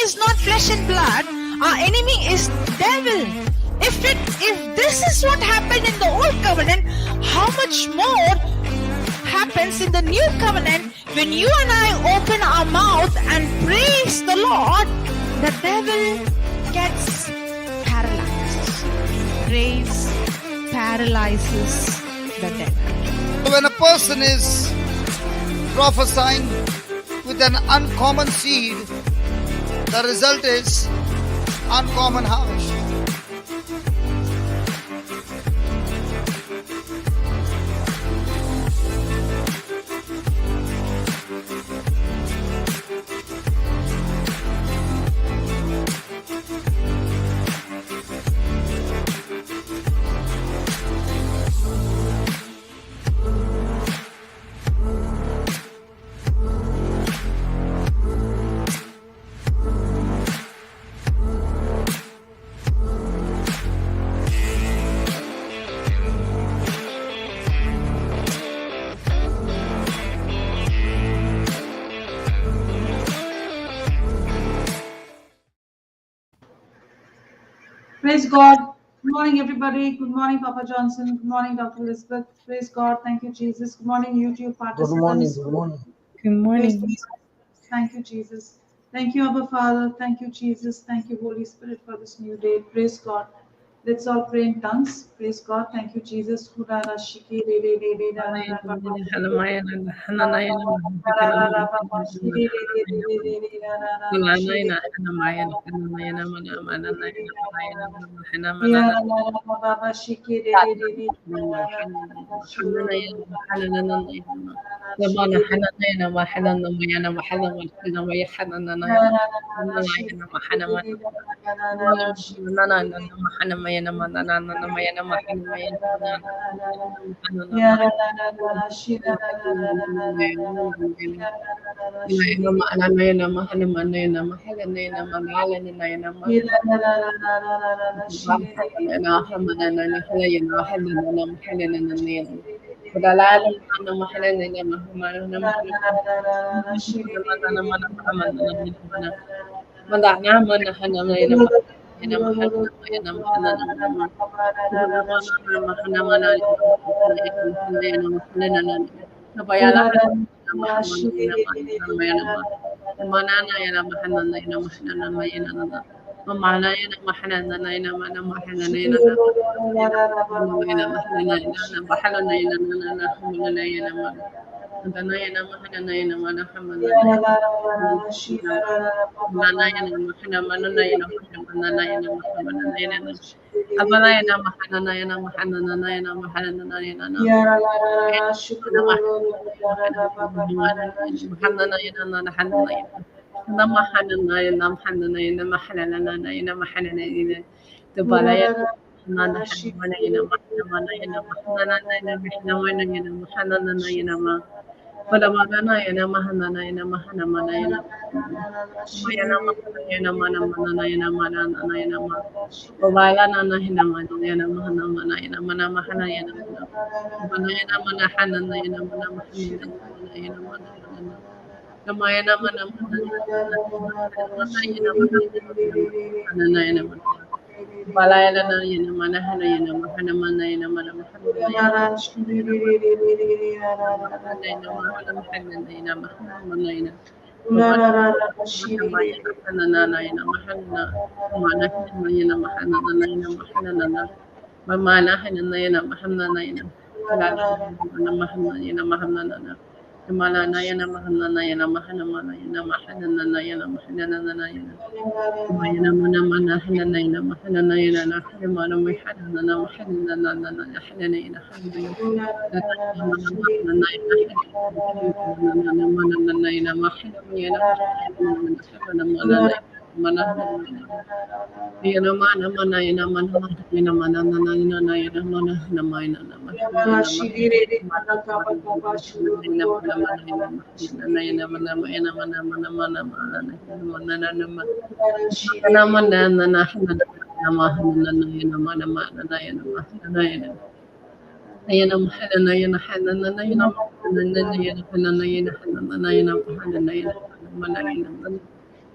is not flesh and blood. Our enemy is devil. If this is what happened in the old covenant, how much more happens in the new covenant when you and I open our mouth and praise the Lord? The devil gets paralyzed. Praise paralyzes the devil. When a person is prophesying with an uncommon seed, the result is uncommon harvest. Praise God. Good morning, everybody. Good morning, Papa Johnson. Good morning, Dr. Elizabeth. Praise God. Thank you, Jesus. Good morning, YouTube participants. Good morning. Good morning. Praise God. Thank you, Jesus. Thank you, Abba Father. Thank you, Jesus. Thank you, Holy Spirit, for this new day. Praise God. Let's all pray in tongues. Praise God. Thank you, Jesus.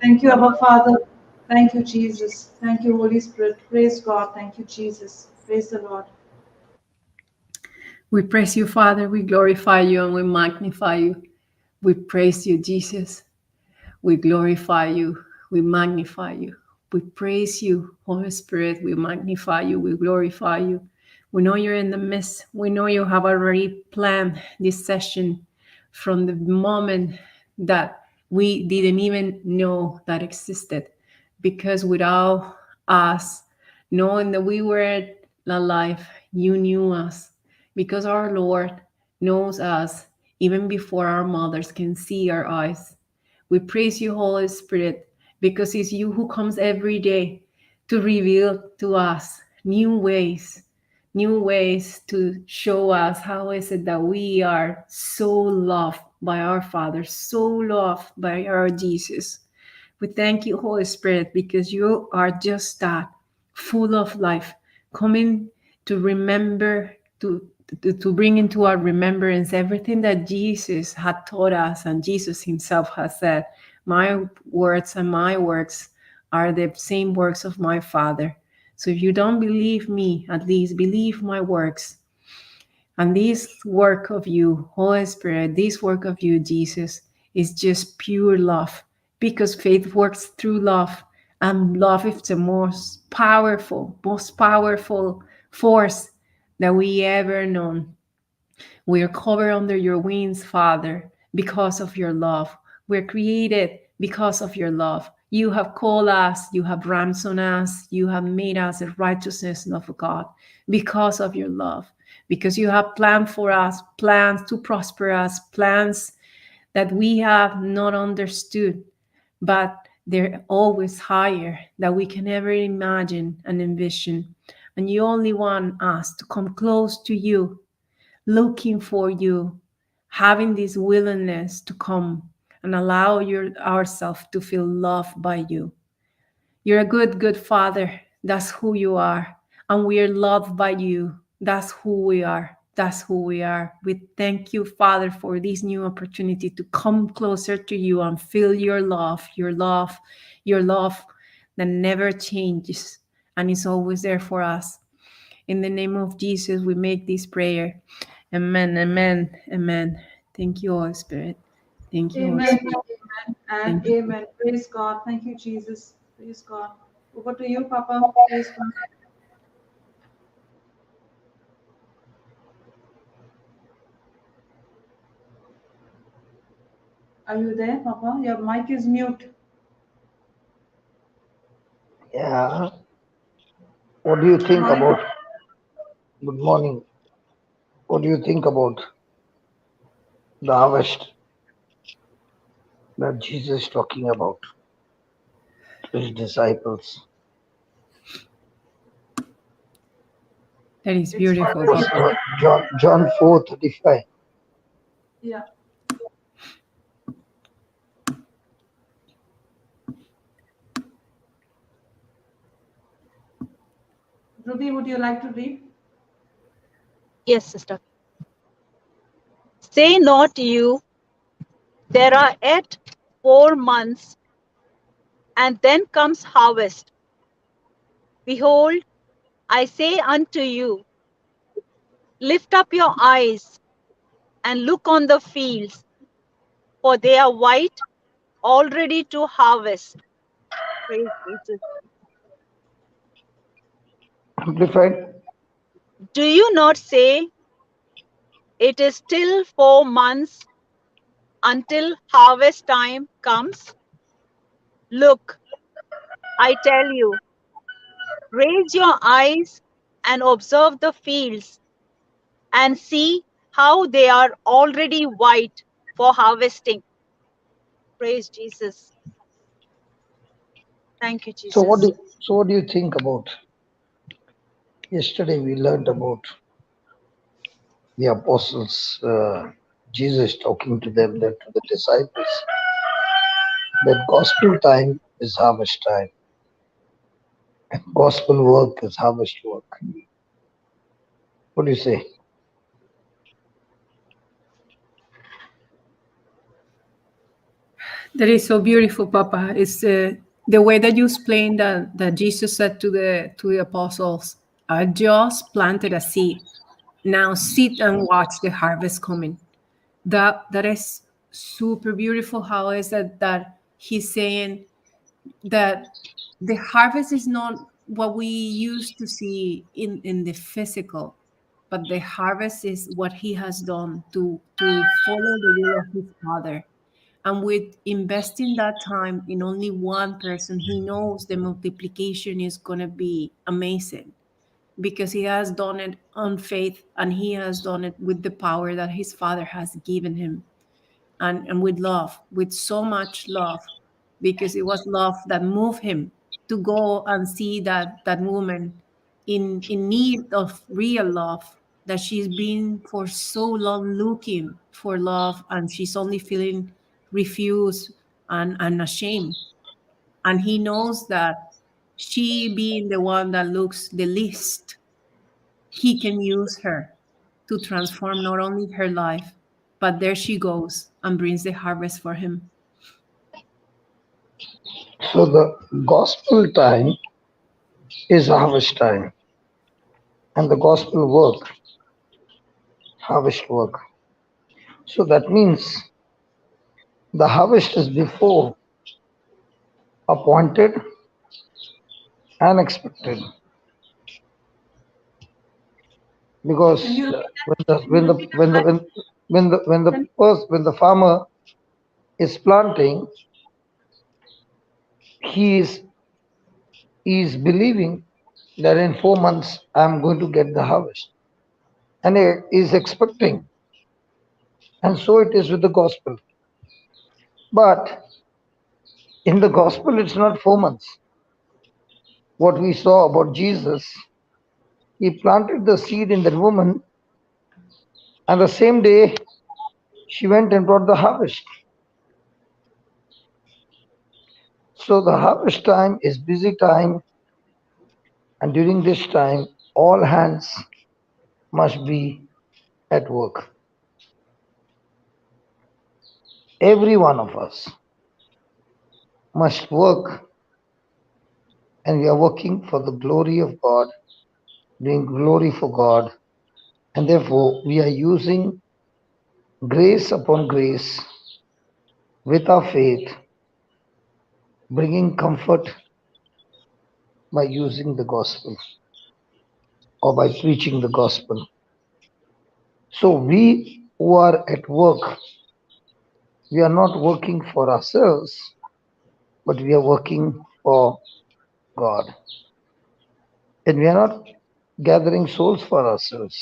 Thank you, Abba Father. Thank you, Jesus. Thank you, Holy Spirit. Praise God. Thank you, Jesus. Praise the Lord. We praise you, Father. We glorify you and we magnify you. We praise you, Jesus. We glorify you. We magnify you. We praise you, Holy Spirit. We magnify you. We glorify you. We know you're in the midst. We know you have already planned this session from the moment that we didn't even know that existed. Because without us knowing that we were alive, you knew us. Because our Lord knows us even before our mothers can see our eyes. We praise you, Holy Spirit, because it's you who comes every day to reveal to us new ways to show us how is it that we are so loved by our Father, so loved by our Jesus. We thank you, Holy Spirit, because you are just that, full of life, coming to remember, to bring into our remembrance everything that Jesus had taught us and Jesus himself has said. My words and my works are the same works of my Father. So if you don't believe me, at least believe my works. And this work of you, Holy Spirit, this work of you, Jesus, is just pure love, because faith works through love, and love is the most powerful force that we ever known. We are covered under your wings, Father, because of your love. We're created because of your love. You have called us, you have ransomed us, you have made us the righteousness of God because of your love. Because you have planned for us, plans to prosper us, plans that we have not understood, but they're always higher that we can ever imagine and envision. And you only want us to come close to you, looking for you, having this willingness to come and allow ourselves to feel loved by you. You're a good Father. That's who you are. And we are loved by you. That's who we are. That's who we are. We thank you, Father, for this new opportunity to come closer to you and feel your love that never changes and is always there for us. In the name of Jesus, we make this prayer. Amen, amen, amen. Thank you, Holy Spirit. Thank you, Holy Amen. Spirit. Amen. And Thank you. amen. Praise God. Thank you, Jesus. Praise God. Over to you, Papa. Praise God. Are you there, Papa? Your mic is mute. Yeah. What do you think Morning. about? Good morning. What do you think about the harvest that Jesus is talking about to his disciples? That is It's beautiful, already Papa. John 4:35. Yeah. Ruby, would you like to read? Yes, sister. Say not you, there are yet 4 months, and then comes harvest. Behold, I say unto you, lift up your eyes and look on the fields, for they are white, already to harvest. Praise Jesus. Amplified. Do you not say, it is still 4 months until harvest time comes? Look, I tell you, raise your eyes and observe the fields, and see how they are already white for harvesting. Praise Jesus. Thank you, So Jesus. what do you think about? Yesterday we learned about the apostles. Jesus talking to them, that to the disciples, that gospel time is harvest time. Gospel work is harvest work. What do you say? That is so beautiful, Papa. It's the way that you explained that Jesus said to the apostles, "I just planted a seed. Now sit and watch the harvest coming." That is super beautiful. How is that he's saying that the harvest is not what we used to see in the physical, but the harvest is what he has done to follow the will of his Father. And with investing that time in only one person, he knows the multiplication is going to be amazing because he has done it on faith and he has done it with the power that his Father has given him, and with love, with so much love, because it was love that moved him to go and see that woman in need of real love, that she's been for so long looking for love and she's only feeling refused and ashamed. And he knows that she being the one that looks the least, he can use her to transform not only her life, but there she goes and brings the harvest for him. So the gospel time is harvest time, and the gospel work, harvest work. So that means the harvest is before appointed and expected, because Can you repeat when that? the Can when you the repeat when the that? when the farmer is planting, he is believing that in 4 months I'm going to get the harvest, and he is expecting, and so it is with the gospel. But in the gospel, it's not 4 months. What we saw about Jesus, he planted the seed in that woman, and the same day she went and brought the harvest. So the harvest time is busy time, and during this time, all hands must be at work. Every one of us must work, and we are working for the glory of God, doing glory for God, and therefore we are using grace upon grace with our faith, bringing comfort by using the gospel or by preaching the gospel. So we who are at work, we are not working for ourselves, but we are working for God. And we are not gathering souls for ourselves.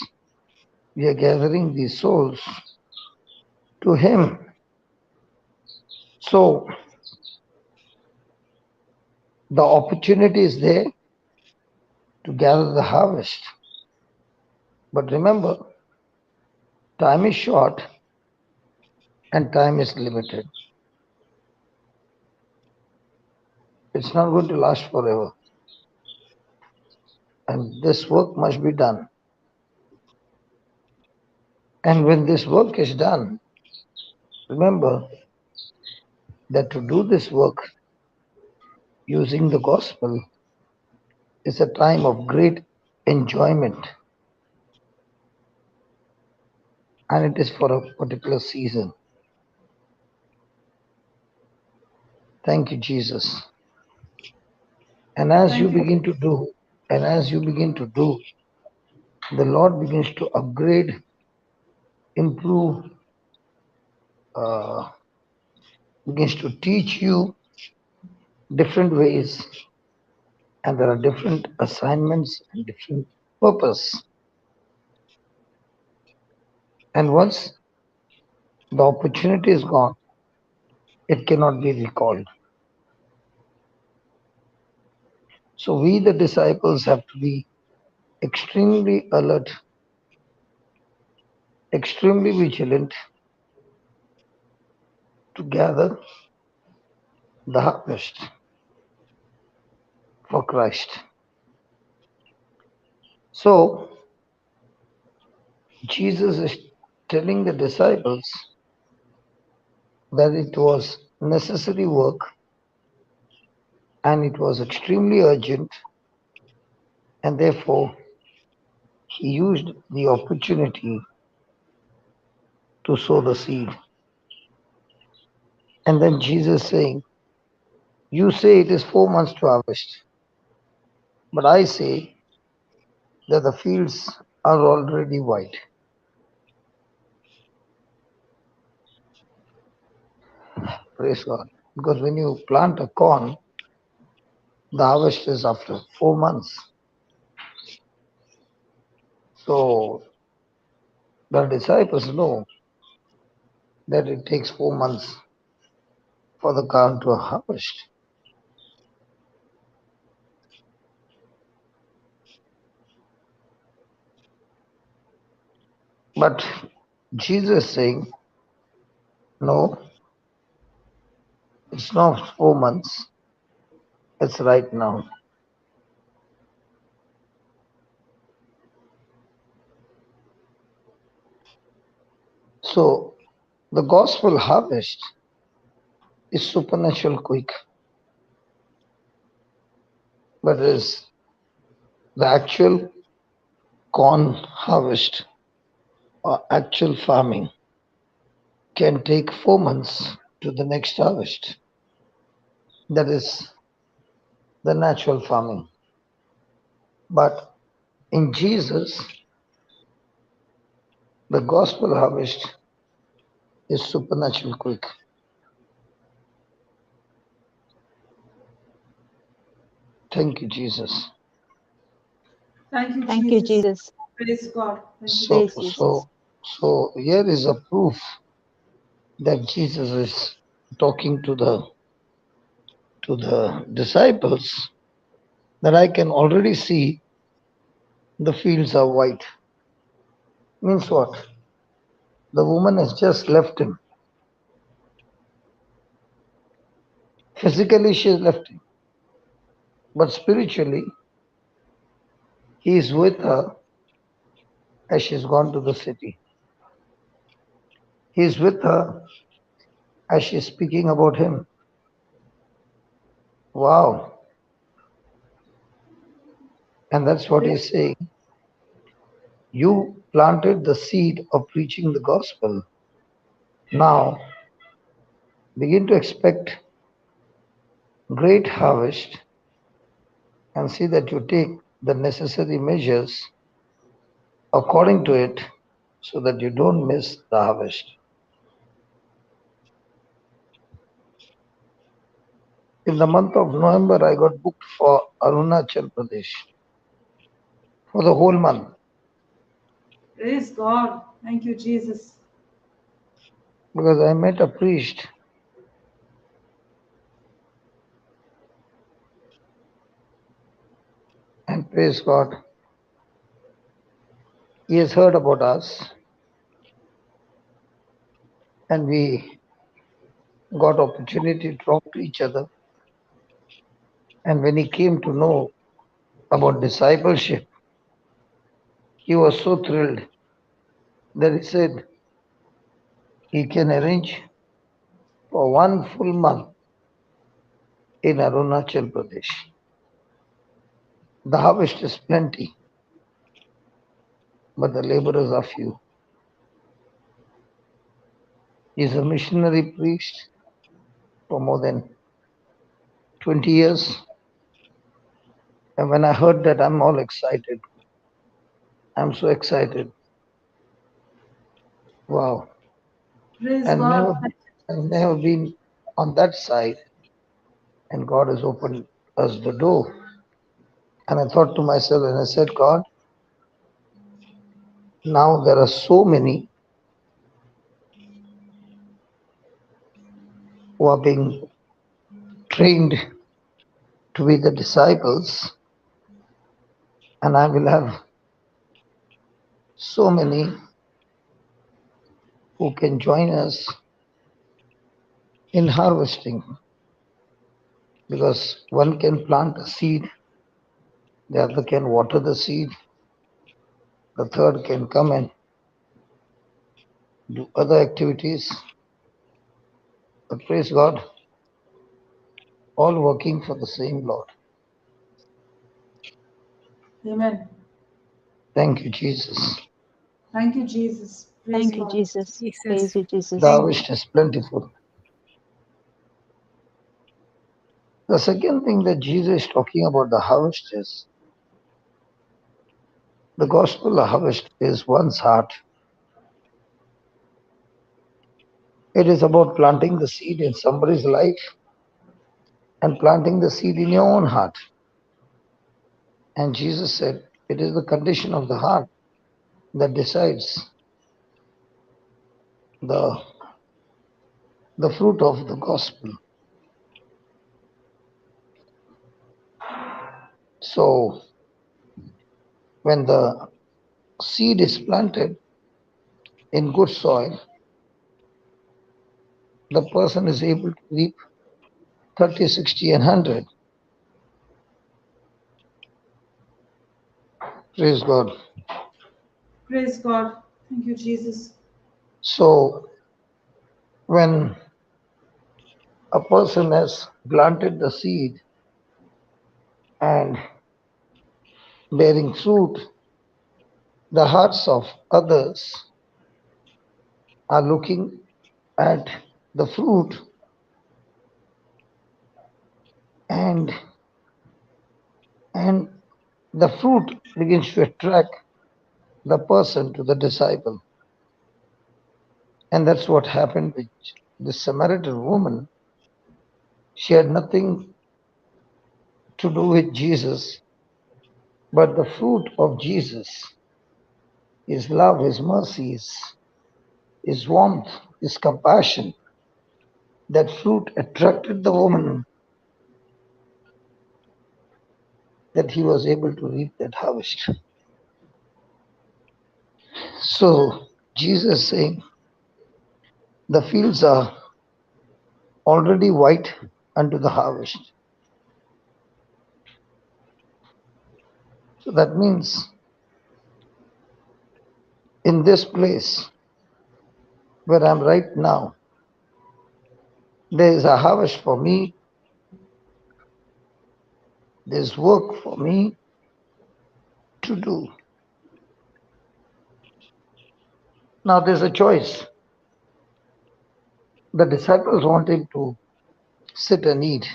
We are gathering these souls to Him. So the opportunity is there to gather the harvest. But remember, time is short and time is limited. It's not going to last forever. And this work must be done. And when this work is done, remember that to do this work using the gospel is a time of great enjoyment, and it is for a particular season. Thank you, Jesus. And as you Thank you. begin to do, the Lord begins to upgrade, improve, begins to teach you different ways, and there are different assignments and different purpose. And once the opportunity is gone, it cannot be recalled. So we, the disciples, have to be extremely alert, extremely vigilant to gather the harvest for Christ. So Jesus is telling the disciples that it was necessary work, and it was extremely urgent, and therefore he used the opportunity to sow the seed. And then Jesus saying, you say it is 4 months to harvest, but I say that the fields are already white. Praise God. Because when you plant a corn, the harvest is after 4 months. So the disciples know that it takes 4 months for the corn to harvest. But Jesus saying, no, it's not 4 months, it's right now. So the gospel harvest is supernatural quick, but is the actual corn harvest or actual farming can take 4 months to the next harvest. That is the natural farming. But in Jesus, the gospel harvest is supernatural quick. Thank you, Jesus. Thank you, Thank you, Jesus. Jesus. Praise God. Thank you, So, Praise Jesus. Jesus. so here is a proof that Jesus is talking to the disciples that I can already see the fields are white. Means what? The woman has just left him. Physically, she has left him. But spiritually, he is with her as she's gone to the city. He is with her as she's speaking about him. Wow. And that's what he's saying. You planted the seed of preaching the gospel. Now begin to expect great harvest and see that you take the necessary measures according to it so that you don't miss the harvest. In the month of November, I got booked for Arunachal Pradesh for the whole month. Praise God. Thank you, Jesus. Because I met a priest and praise God, he has heard about us and we got opportunity to talk to each other. And when he came to know about discipleship, he was so thrilled that he said he can arrange for 1 full month in Arunachal Pradesh. The harvest is plenty, but the laborers are few. He is a missionary priest for more than 20 years. And when I heard that, I'm all excited. I'm so excited. Wow. Praise I've God. never been on that side, and God has opened us the door. And I thought to myself, and I said, God, now there are so many who are being trained to be the disciples, and I will have so many who can join us in harvesting, because one can plant a seed, the other can water the seed, the third can come and do other activities. But praise God, all working for the same Lord. Amen. Thank you, Jesus. Thank you, Jesus. Praise Thank you, God. Jesus. Jesus. Praise you, Jesus. The harvest is plentiful. The second thing that Jesus is talking about the harvest is the gospel harvest is one's heart. It is about planting the seed in somebody's life and planting the seed in your own heart. And Jesus said, it is the condition of the heart that decides the fruit of the gospel. So when the seed is planted in good soil, the person is able to reap 30, 60, and 100. Praise God. Praise God. Thank you, Jesus. So when a person has planted the seed and bearing fruit, the hearts of others are looking at the fruit, and the fruit begins to attract the person to the disciple. And that's what happened with the Samaritan woman. She had nothing to do with Jesus, but the fruit of Jesus, his love, his mercies, his warmth, his compassion, that fruit attracted the woman, that he was able to reap that harvest. So Jesus saying, the fields are already white unto the harvest. So that means in this place where I'm right now, there is a harvest for me, there's work for me to do. Now there's a choice. The disciples want him to sit and eat.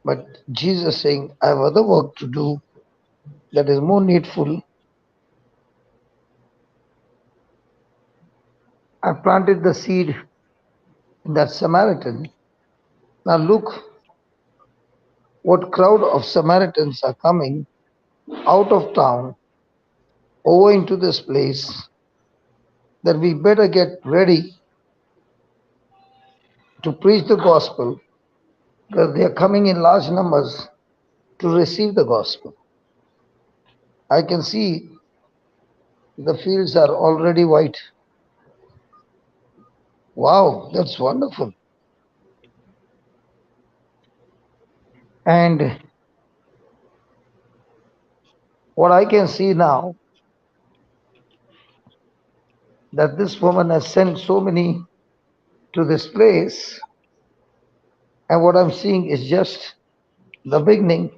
But Jesus saying, I have other work to do that is more needful. I planted the seed in that Samaritan. Now look what crowd of Samaritans are coming out of town over into this place, that we better get ready to preach the gospel, because they are coming in large numbers to receive the gospel. I can see the fields are already white. Wow, that's wonderful. And what I can see now, that this woman has sent so many to this place, and what I'm seeing is just the beginning.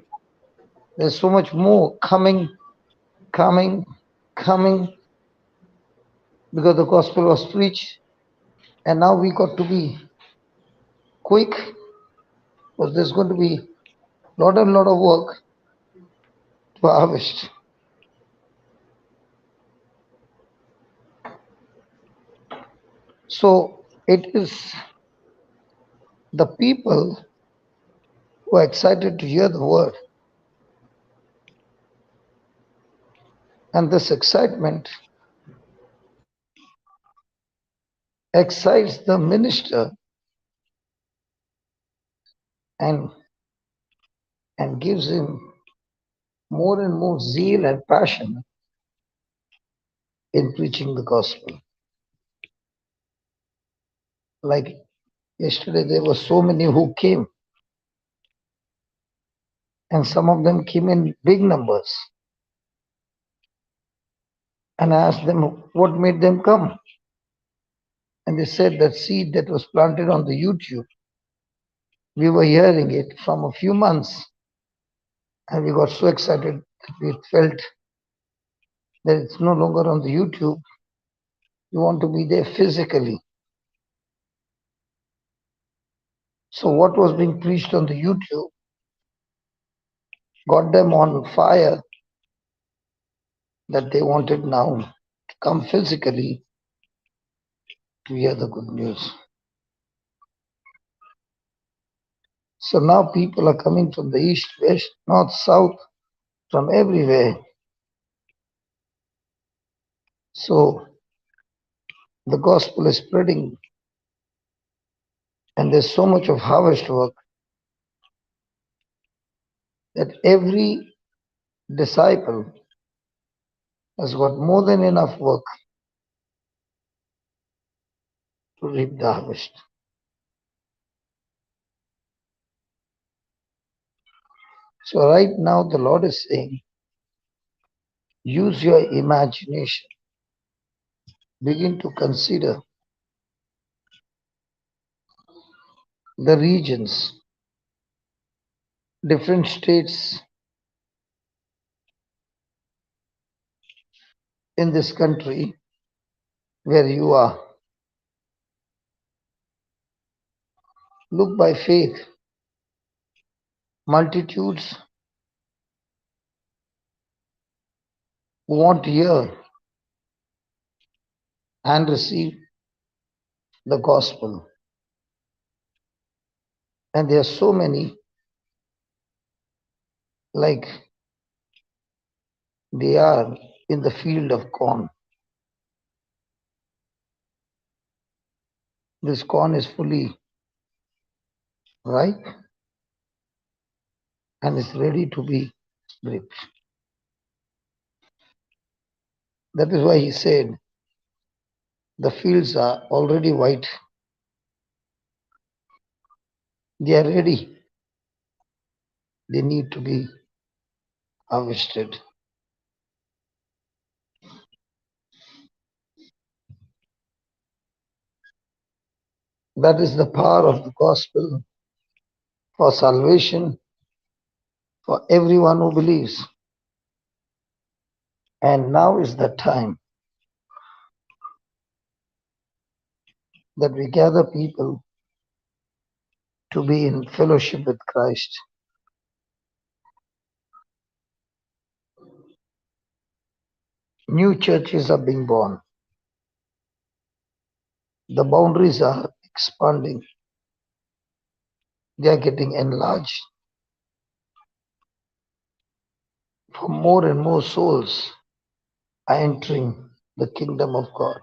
There's so much more coming, coming, coming, because the gospel was preached, and now we got to be quick, because there's going to be a lot and lot of work to harvest. So it is the people who are excited to hear the word, and this excitement excites the minister and gives him more and more zeal and passion in preaching the gospel. Like yesterday, there were so many who came, and some of them came in big numbers. And I asked them what made them come. And they said that seed that was planted on the YouTube We were hearing it from a few months, and we got so excited that we felt that it's no longer on the YouTube. You want to be there physically. So what was being preached on the YouTube got them on fire that they wanted now to come physically to hear the good news. So now people are coming from the east, west, north, south, from everywhere. So the gospel is spreading, and there's so much of harvest work that every disciple has got more than enough work to reap the harvest. So right now the Lord is saying, use your imagination. Begin to consider the regions, different states in this country where you are. Look by faith. Multitudes who want to hear and receive the gospel. And there are so many, like they are in the field of corn. This corn is fully ripe and is ready to be reaped. That is why he said, the fields are already white. They are ready. They need to be harvested. That is the power of the gospel for salvation for everyone who believes. And now is the time that we gather people to be in fellowship with Christ. New churches are being born. The boundaries are expanding. They are getting enlarged. For more and more souls are entering the kingdom of God.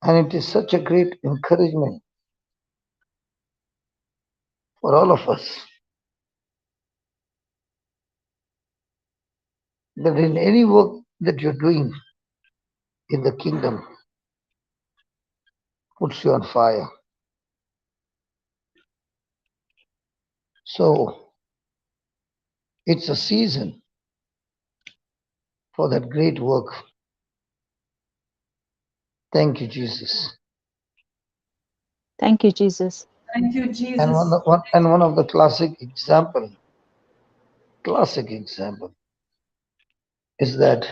And it is such a great encouragement for all of us that in any work that you're doing in the kingdom puts you on fire. So it's a season for that great work. Thank you, Jesus. Thank you, Jesus. Thank you, And Jesus. one of the classic example is that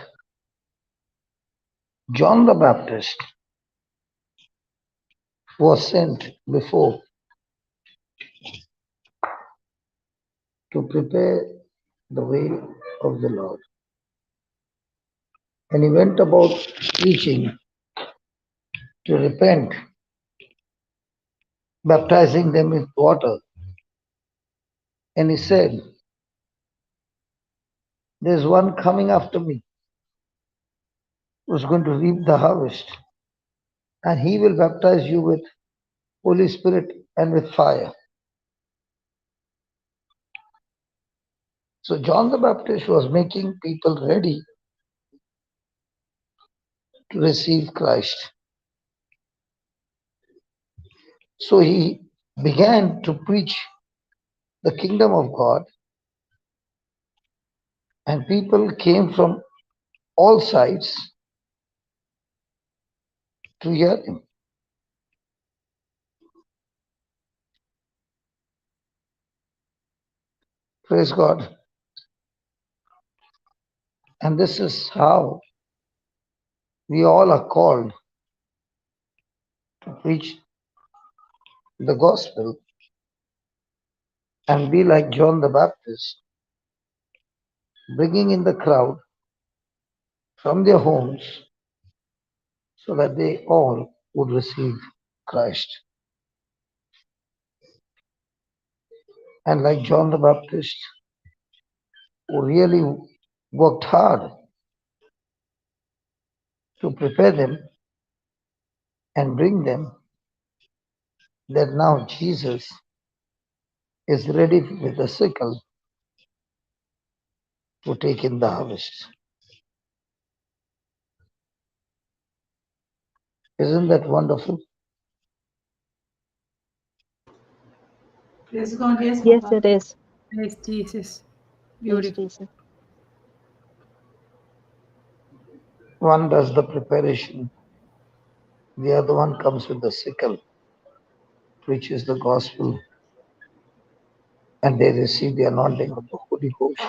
John the Baptist was sent before to prepare the way of the Lord. And he went about preaching to repent, baptizing them with water. And he said, there's one coming after me who's going to reap the harvest. And he will baptize you with Holy Spirit and with fire. So John the Baptist was making people ready to receive Christ. So he began to preach the kingdom of God, and people came from all sides to hear him. Praise God. And this is how we all are called to preach the gospel and be like John the Baptist, bringing in the crowd from their homes so that they all would receive Christ. And like John the Baptist, who really worked hard to prepare them and bring them, that now Jesus is ready with the sickle to take in the harvest. Isn't that wonderful? Praise God. Yes, Yes, Papa. it is. Praise Jesus. Praise Beautiful. Jesus. One does the preparation, the other one comes with the sickle, preaches the gospel, and they receive the anointing of the Holy Ghost.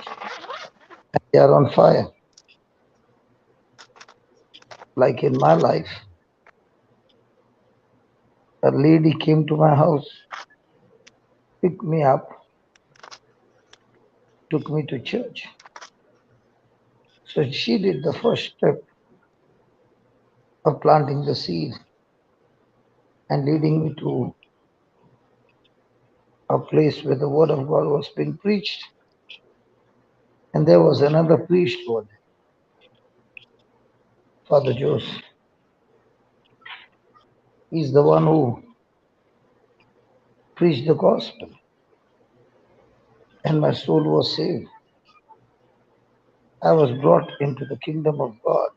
And they are on fire. Like in my life, a lady came to my house, picked me up, took me to church. So she did the first step of planting the seed and leading me to a place where the word of God was being preached. And there was another priest over there, Father Joseph. He's the one who preached the gospel, and my soul was saved. I was brought into the kingdom of God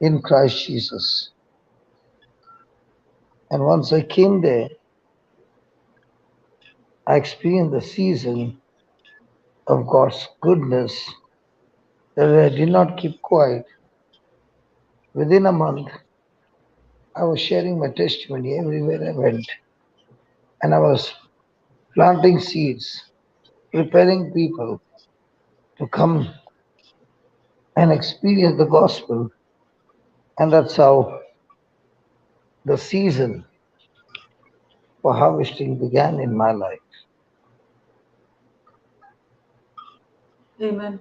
in Christ Jesus. And once I came there, I experienced the season of God's goodness that I did not keep quiet. Within a month, I was sharing my testimony everywhere I went, and I was planting seeds, preparing people to come and experience the gospel. And that's how the season for harvesting began in my life. Amen.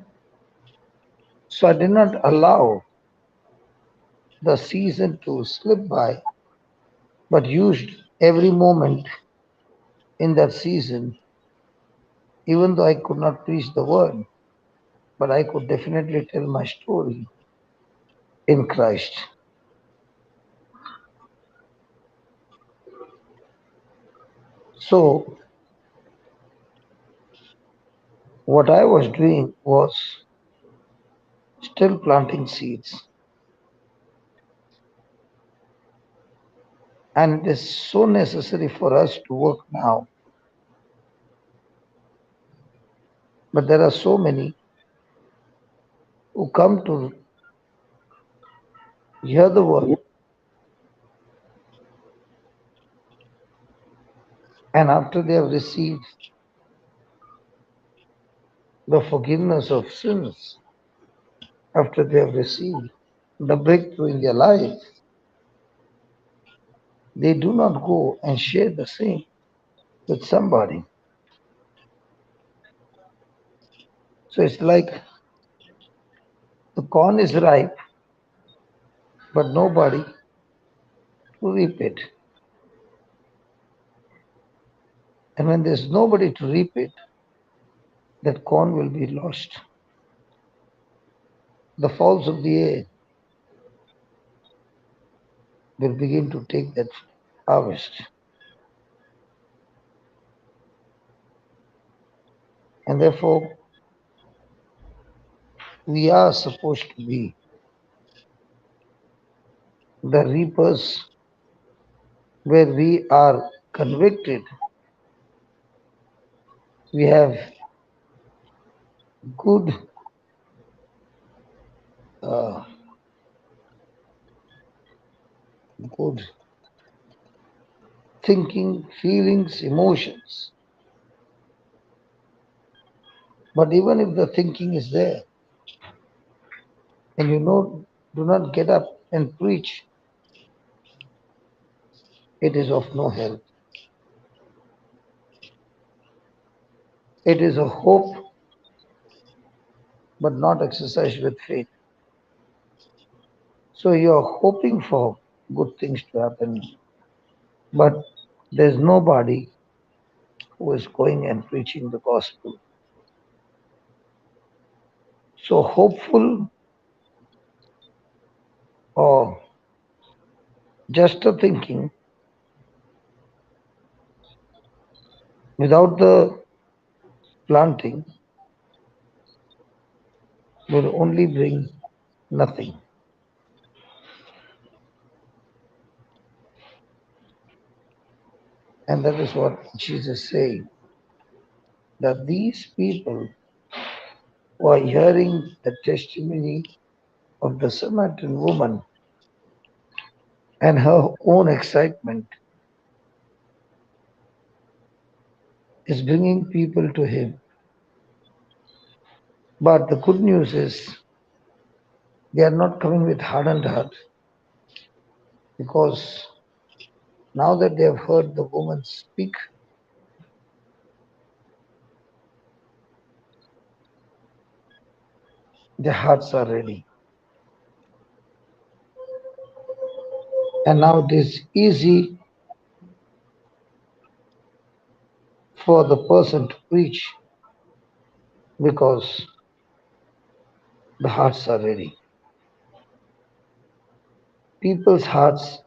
So I did not allow the season to slip by, but used every moment in that season, even though I could not preach the word, but I could definitely tell my story in Christ. So what I was doing was still planting seeds. And it is so necessary for us to work now. But there are so many who come to hear the word, and after they have received the forgiveness of sins, after they have received the breakthrough in their life, they do not go and share the same with somebody. So it's like the corn is ripe, but nobody to reap it. And when there's nobody to reap it, that corn will be lost. The fowls of the air will begin to take that harvest. And therefore, we are supposed to be the reapers where we are convicted. We have good good thinking, feelings, emotions. But even if the thinking is there, and do not get up and preach, it is of no help. It is a hope, but not exercised with faith. So you're hoping for good things to happen, but there's nobody who is going and preaching the gospel. So hopeful or just a thinking without the planting will only bring nothing. And that is what Jesus said, that these people who are hearing the testimony of the Samaritan woman and her own excitement is bringing people to him. But the good news is they are not coming with hardened heart, because now that they have heard the woman speak, their hearts are ready. And now it is easy for the person to preach because the hearts are ready. People's hearts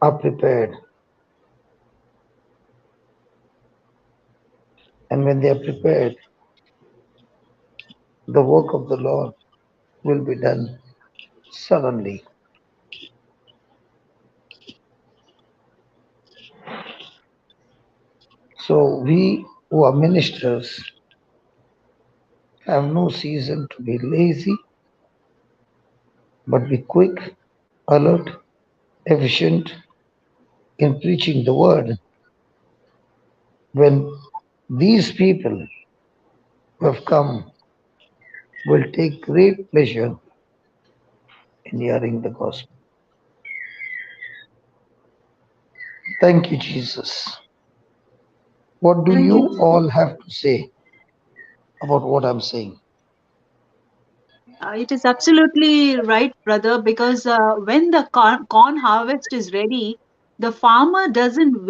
are prepared. And when they are prepared, the work of the Lord will be done suddenly. So we who are ministers have no season to be lazy, but be quick, alert, efficient in preaching the word. When these people who have come will take great pleasure in hearing the gospel. Thank you, Jesus. What do Thank you you. all have to say about what I'm saying? It is absolutely right, brother, because when the corn harvest is ready, the farmer doesn't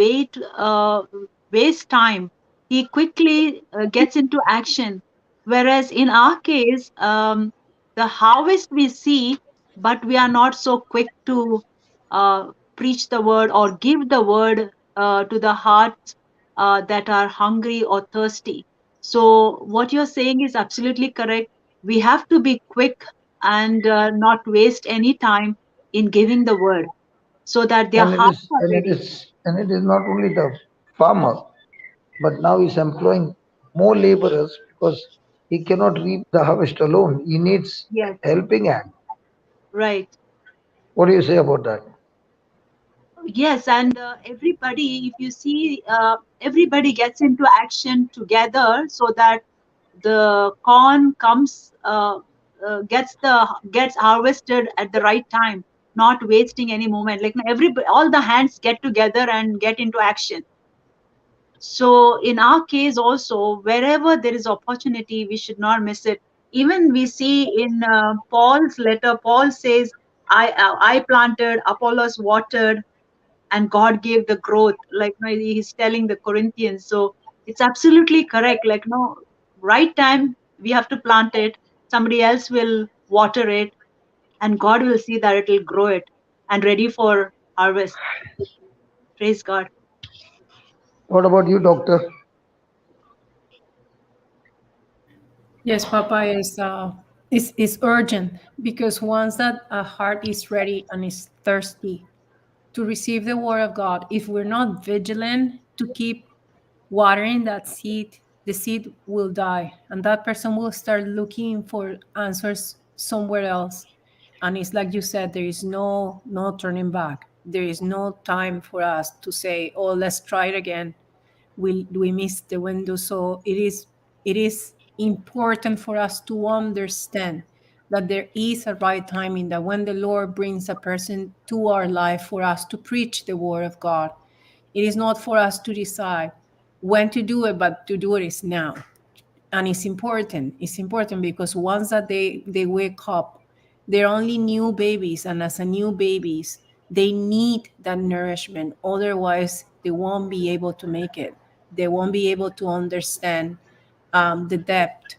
waste time. He quickly gets into action. Whereas in our case, the harvest we see, but we are not so quick to preach the word or give the word to the hearts that are hungry or thirsty. So, what you're saying is absolutely correct. We have to be quick and not waste any time in giving the word so that their And it hearts is are and it ready. is and it is not only the farmer, but now he's employing more laborers because he cannot reap the harvest alone. He needs Yes, helping hand. right. What do you say about that? Yes, and everybody, if you see, everybody gets into action together so that the corn gets harvested at the right time, not wasting any moment. Like everybody, all the hands get together and get into action. So in our case also, wherever there is opportunity, we should not miss it. Even we see in Paul's letter, Paul says, I planted, Apollos watered, and God gave the growth. Like he's telling the Corinthians. So it's absolutely correct. Like no, right time we have to plant it. Somebody else will water it, and God will see that it will grow it and ready for harvest. Praise God. What about you, doctor? Yes, Papa, is urgent, because once that a heart is ready and is thirsty to receive the word of God, if we're not vigilant to keep watering that seed, the seed will die, and that person will start looking for answers somewhere else. And it's like you said, there is no turning back. There is no time for us to say, "Oh, let's try it again." We missed the window. So it is important for us to understand that there is a right timing, that when the Lord brings a person to our life for us to preach the word of God, it is not for us to decide when to do it, but to do it is now. And it's important. It's important because once that they wake up, they're only new babies, and as a new babies, they need that nourishment. Otherwise, they won't be able to make it. They won't be able to understand the depth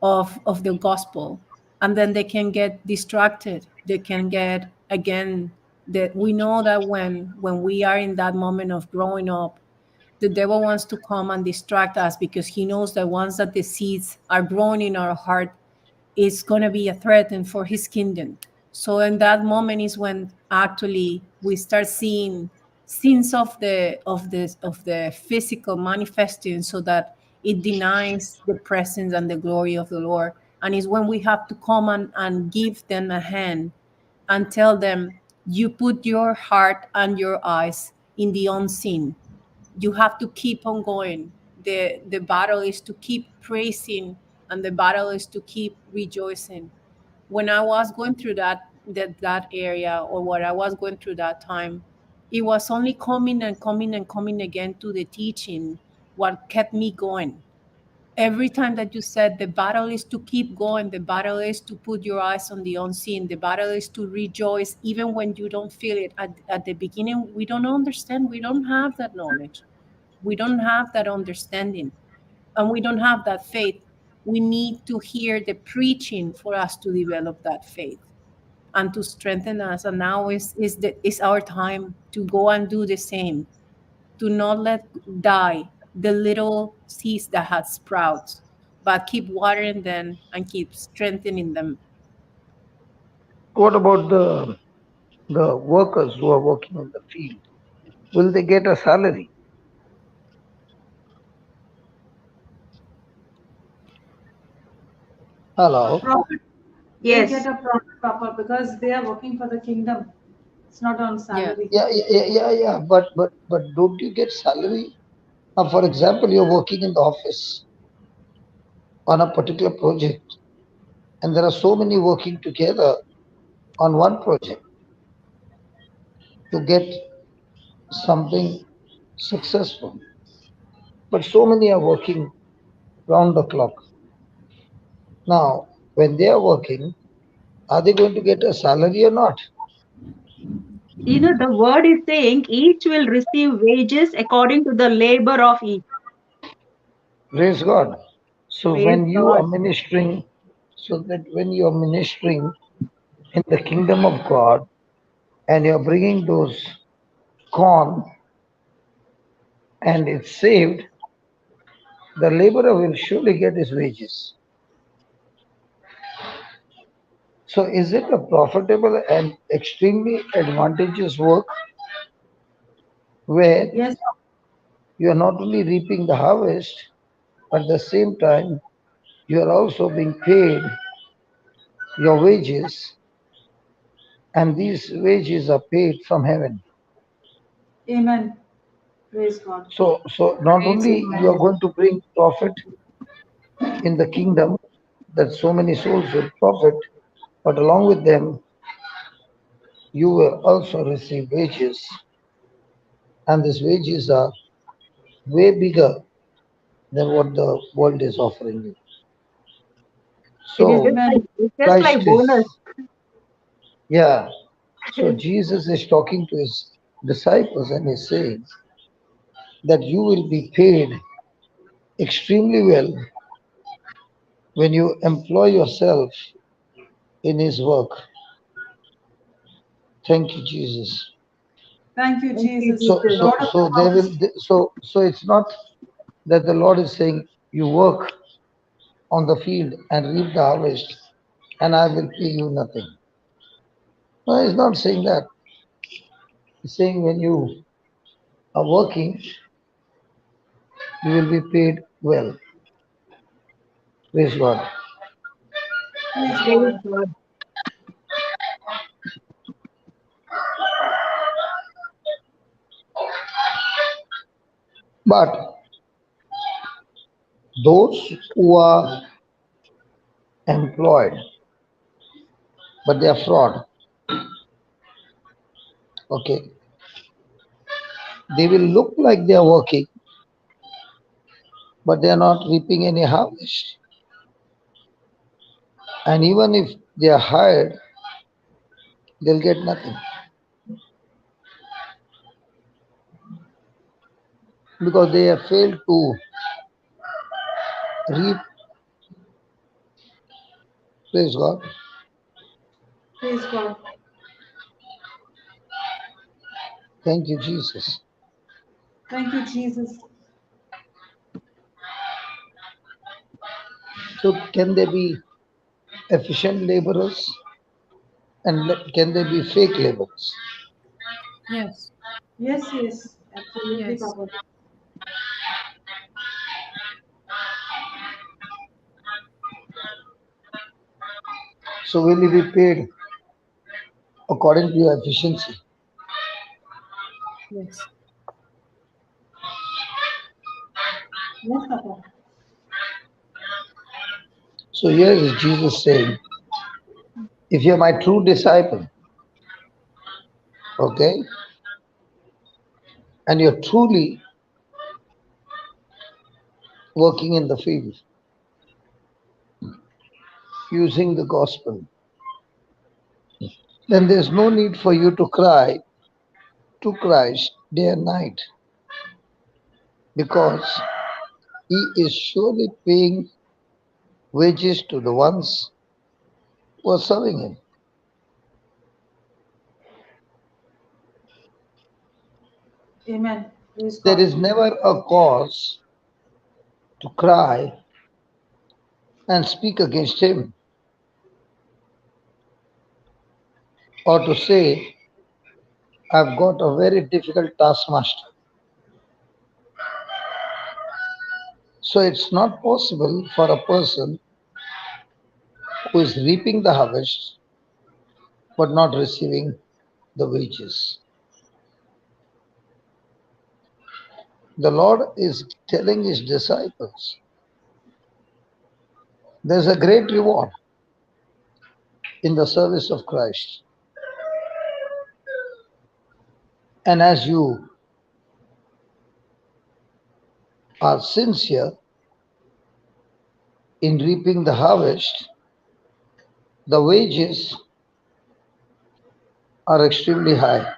of the gospel, and then they can get distracted. They can get, again, that we know that when we are in that moment of growing up, the devil wants to come and distract us because he knows that once that the seeds are growing in our heart, it's going to be a threat and for his kingdom. So in that moment is when actually we start seeing sins of the physical manifesting, so that it denies the presence and the glory of the Lord. And it's when we have to come and give them a hand and tell them, you put your heart and your eyes in the unseen. You have to keep on going. The battle is to keep praising, and the battle is to keep rejoicing. When I was going through that area, or what I was going through that time, it was only coming and coming and coming again to the teaching what kept me going. Every time that you said the battle is to keep going, the battle is to put your eyes on the unseen, the battle is to rejoice even when you don't feel it. At the beginning, we don't understand, we don't have that knowledge, we don't have that understanding, and we don't have that faith. We need to hear the preaching for us to develop that faith and to strengthen us. And now is our time to go and do the same, to not let die the little seeds that had sprouts, but keep watering them and keep strengthening them. What about the workers who are working in the field? Will they get a salary? Hello. Profit, they get Yes. a profit, Papa, because they are working for the kingdom. It's not on Yeah. salary. Yeah. But don't you get salary? For example, you're working in the office on a particular project, and there are so many working together on one project to get something successful. But so many are working round the clock. Now, when they are working, are they going to get a salary or not? You know, the word is saying each will receive wages according to the labor of each. Praise God. So Praise when you God. are ministering, so that when you are ministering in the kingdom of God and you're bringing those corn and it's saved, the laborer will surely get his wages. So is it a profitable and extremely advantageous work where Yes, you are not only reaping the harvest, but at the same time you are also being paid your wages, and these wages are paid from heaven. amen. Praise God. So not Praise only God. you are going to bring profit in the kingdom, that so many souls will profit, but along with them, you will also receive wages, and these wages are way bigger than what the world is offering you. It is So just Amen. like it's just Christ like is, bonus. yeah. So Jesus is talking to his disciples and is saying that you will be paid extremely well when you employ yourself in his work. Thank you, Jesus. Thank you, Thank you, Jesus. So The Jesus. so Lord of so the they will harvest. so it's not that the Lord is saying you work on the field and reap the harvest and I will pay you nothing. No, he's not saying that. He's saying when you are working, you will be paid well. Praise God. Praise Praise God. God. But those who are employed, but they are fraud. Okay, they will look like they are working, but they are not reaping any harvest. And even if they are hired, they'll get nothing because they have failed to reap. Praise God. Praise God. Thank you, Jesus. Thank you, Jesus. So, can they be efficient laborers and can they be fake laborers? Yes. Yes, yes, absolutely, Yes. Papa. So, will you be paid according to your efficiency? Yes. Yes, Papa. So, here is Jesus saying, if you're my true disciple, okay, and you're truly working in the field, using the gospel, then there's no need for you to cry to Christ day and night because He is surely paying wages to the ones who are serving Him. Amen. Praise There God. is never a cause to cry and speak against Him or to say, I've got a very difficult taskmaster. So it's not possible for a person who is reaping the harvest but not receiving the wages. The Lord is telling His disciples, there's a great reward in the service of Christ. And as you are sincere in reaping the harvest, the wages are extremely high.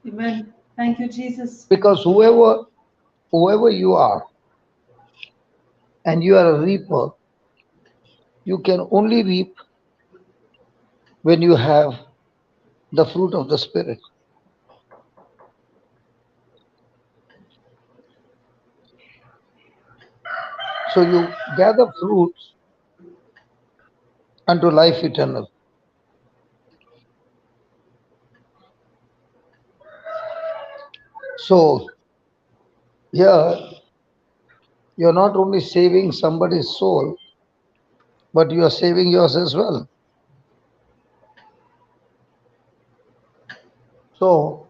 Amen. Thank you, Jesus. Because whoever you are, and you are a reaper, you can only reap when you have the fruit of the Spirit. So you gather fruits unto life eternal. So here you're not only saving somebody's soul, but you are saving yours as well. So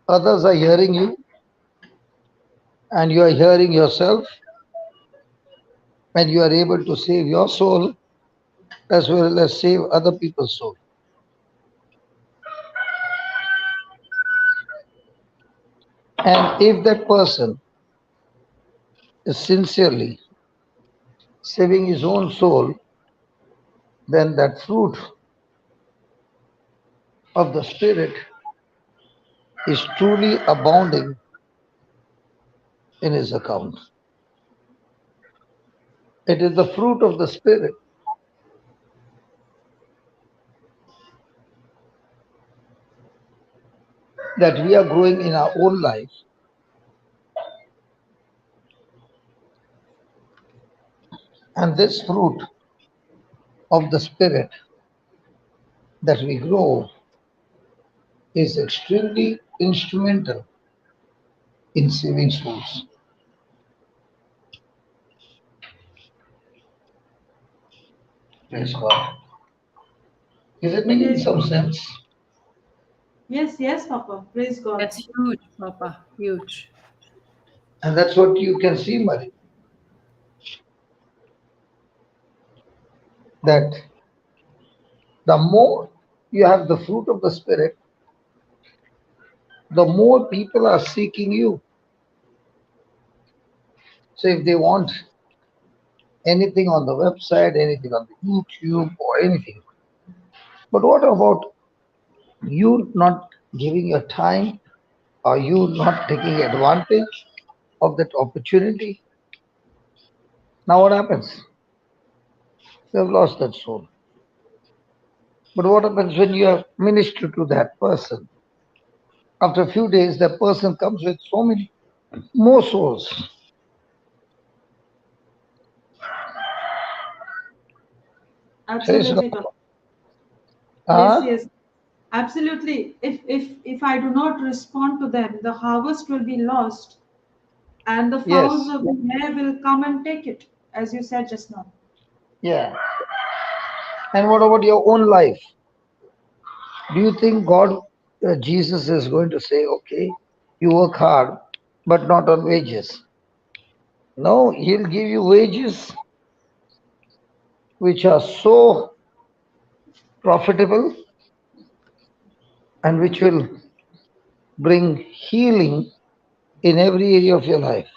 others are hearing you, and you are hearing yourself, and you are able to save your soul as well as save other people's soul. And if that person is sincerely saving his own soul, then that fruit of the Spirit is truly abounding in his account. It is the fruit of the Spirit that we are growing in our own life. And this fruit of the Spirit that we grow is extremely instrumental in saving souls. Praise God. Is it making some sense? Yes, yes, Papa. Praise God. That's huge, Papa. Huge. And that's what you can see, Mary, that the more you have the fruit of the Spirit, the more people are seeking you. So if they want anything on the website, anything on the YouTube or anything, but what about you not giving your time, or you not taking advantage of that opportunity? Now what happens? You have lost that soul. But what happens when you have ministered to that person? After a few days, that person comes with so many more souls. Praise God. Absolutely, Papa. Yes, Ah, yes. Absolutely. If I do not respond to them, the harvest will be lost, and the fowls yes, of the air will come and take it, as you said just now. yeah. And what about your own life? Do you think God, Jesus is going to say, okay, you work hard, but not on wages? No, He'll give you wages which are so profitable and which will bring healing in every area of your life.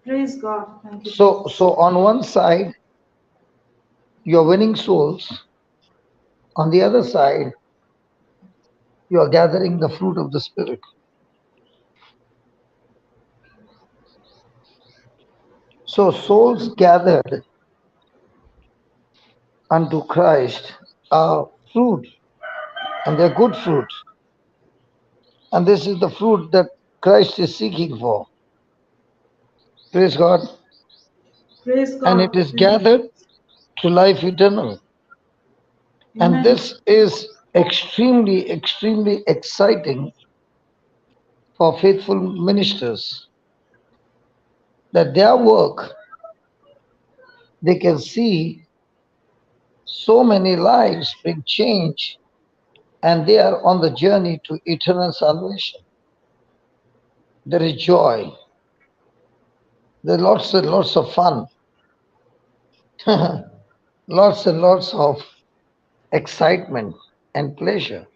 Praise God. Thank you, So, Jesus. so on one side, you're winning souls. On the other side, you are gathering the fruit of the Spirit. So souls gathered unto Christ are fruit, and they're good fruit. And this is the fruit that Christ is seeking for. Praise God. Praise And it God. is gathered to life eternal. And Amen. this is extremely, extremely exciting for faithful ministers, that their work, they can see so many lives being changed, and they are on the journey to eternal salvation. There is joy. There are lots and lots of fun. Lots and lots of excitement and pleasure.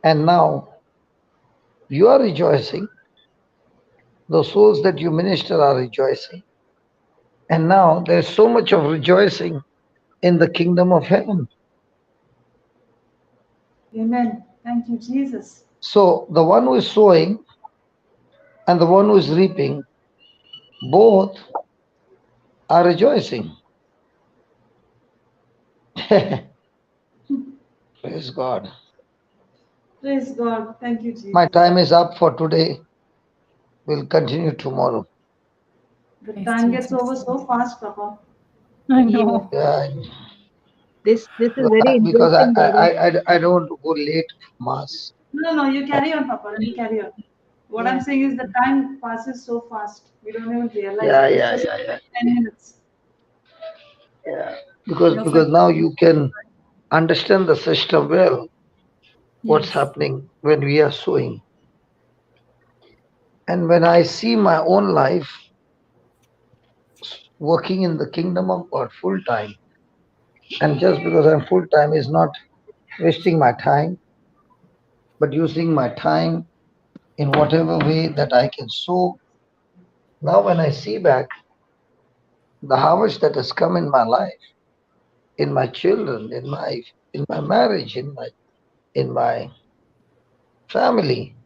And now you are rejoicing. The souls that you minister are rejoicing. And now there's so much of rejoicing in the kingdom of heaven. Amen. Thank you, Jesus. So the one who is sowing and the one who is reaping, both are rejoicing. Praise God. Praise God. Thank you, My Jesus. time is up for today. We'll continue tomorrow. The Praise time gets Jesus. over so fast, Papa. I Yeah. know. Yeah, This is very because interesting, Daddy. I don't want to go late for mass. No, no, you carry on, Papa. You carry on. What I'm Yeah. saying is the time passes so fast. We don't even realize Yeah, it. It's yeah, just yeah, yeah, 10 minutes. yeah. We Because often, now you can understand the system well. What's yes. happening when we are sowing, and when I see my own life working in the kingdom of God full time, and just because I'm full time is not wasting my time, but using my time in whatever way that I can sow. Now, when I see back the harvest that has come in my life, in my children, in my marriage, in my family,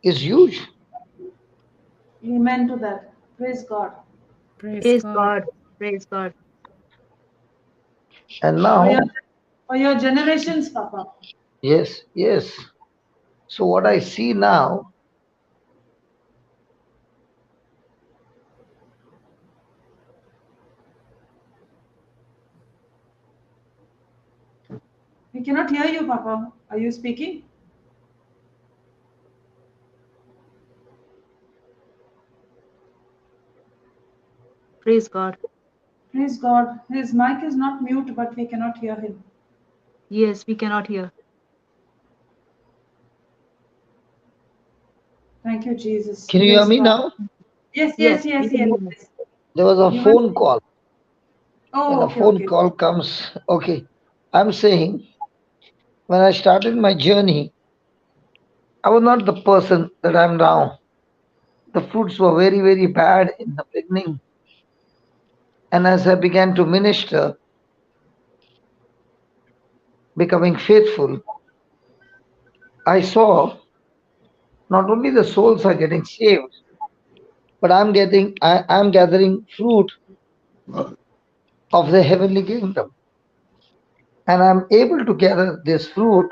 is huge. Amen to that. Praise God. Praise Praise God. God. Praise God. And For your, now, for your generations, Papa. yes, yes. So what I see now, We cannot hear you, Papa. Are you speaking? Praise God. Praise God. His mic is not mute, but we cannot hear him. Yes, we cannot hear. Thank you, Jesus. Can you hear Praise me God. now? Yes, Yes, yes, yes, we can yes. hear you. yes. There was a You phone were- call. When Oh, a okay, phone okay. call comes, okay. I'm saying when I started my journey, I was not the person that I'm now. The fruits were very, very bad in the beginning. And as I began to minister, becoming faithful, I saw not only the souls are getting saved, but I'm gathering fruit of the heavenly kingdom. And I'm able to gather this fruit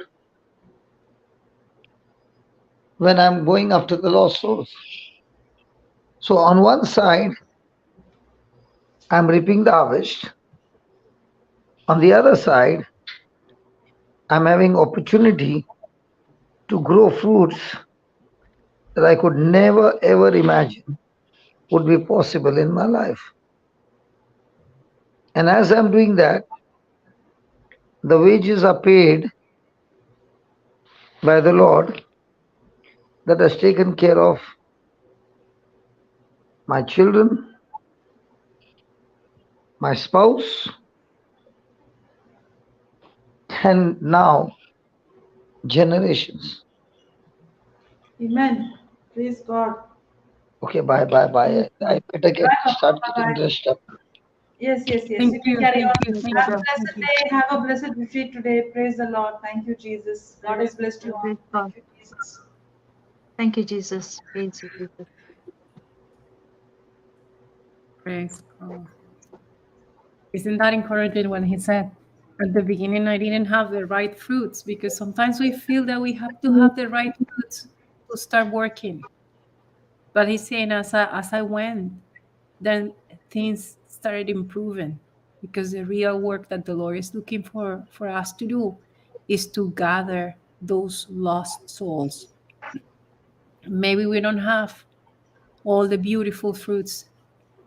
when I'm going after the lost souls. So on one side, I'm reaping the harvest. On the other side, I'm having opportunity to grow fruits that I could never ever imagine would be possible in my life. And as I'm doing that, the wages are paid by the Lord that has taken care of my children, my spouse, and now generations. Amen. Praise God. Okay, bye. I better Bye, start Papa. getting Bye. dressed up. Yes, yes, yes. Thank You can you, carry thank on. you, thank Have you, a thank blessed you. day. Have a blessed retreat today. Praise the Lord. Thank you, Jesus. God has blessed you all. Praise God. Thank you, Jesus. Thank you, Jesus. Praise you, Jesus. Praise God. Isn't that encouraging when he said, at the beginning, I didn't have the right fruits, because sometimes we feel that we have to have the right fruits to start working. But he's saying, as I went, then things started improving, because the real work that the Lord is looking for us to do is to gather those lost souls. Maybe we don't have all the beautiful fruits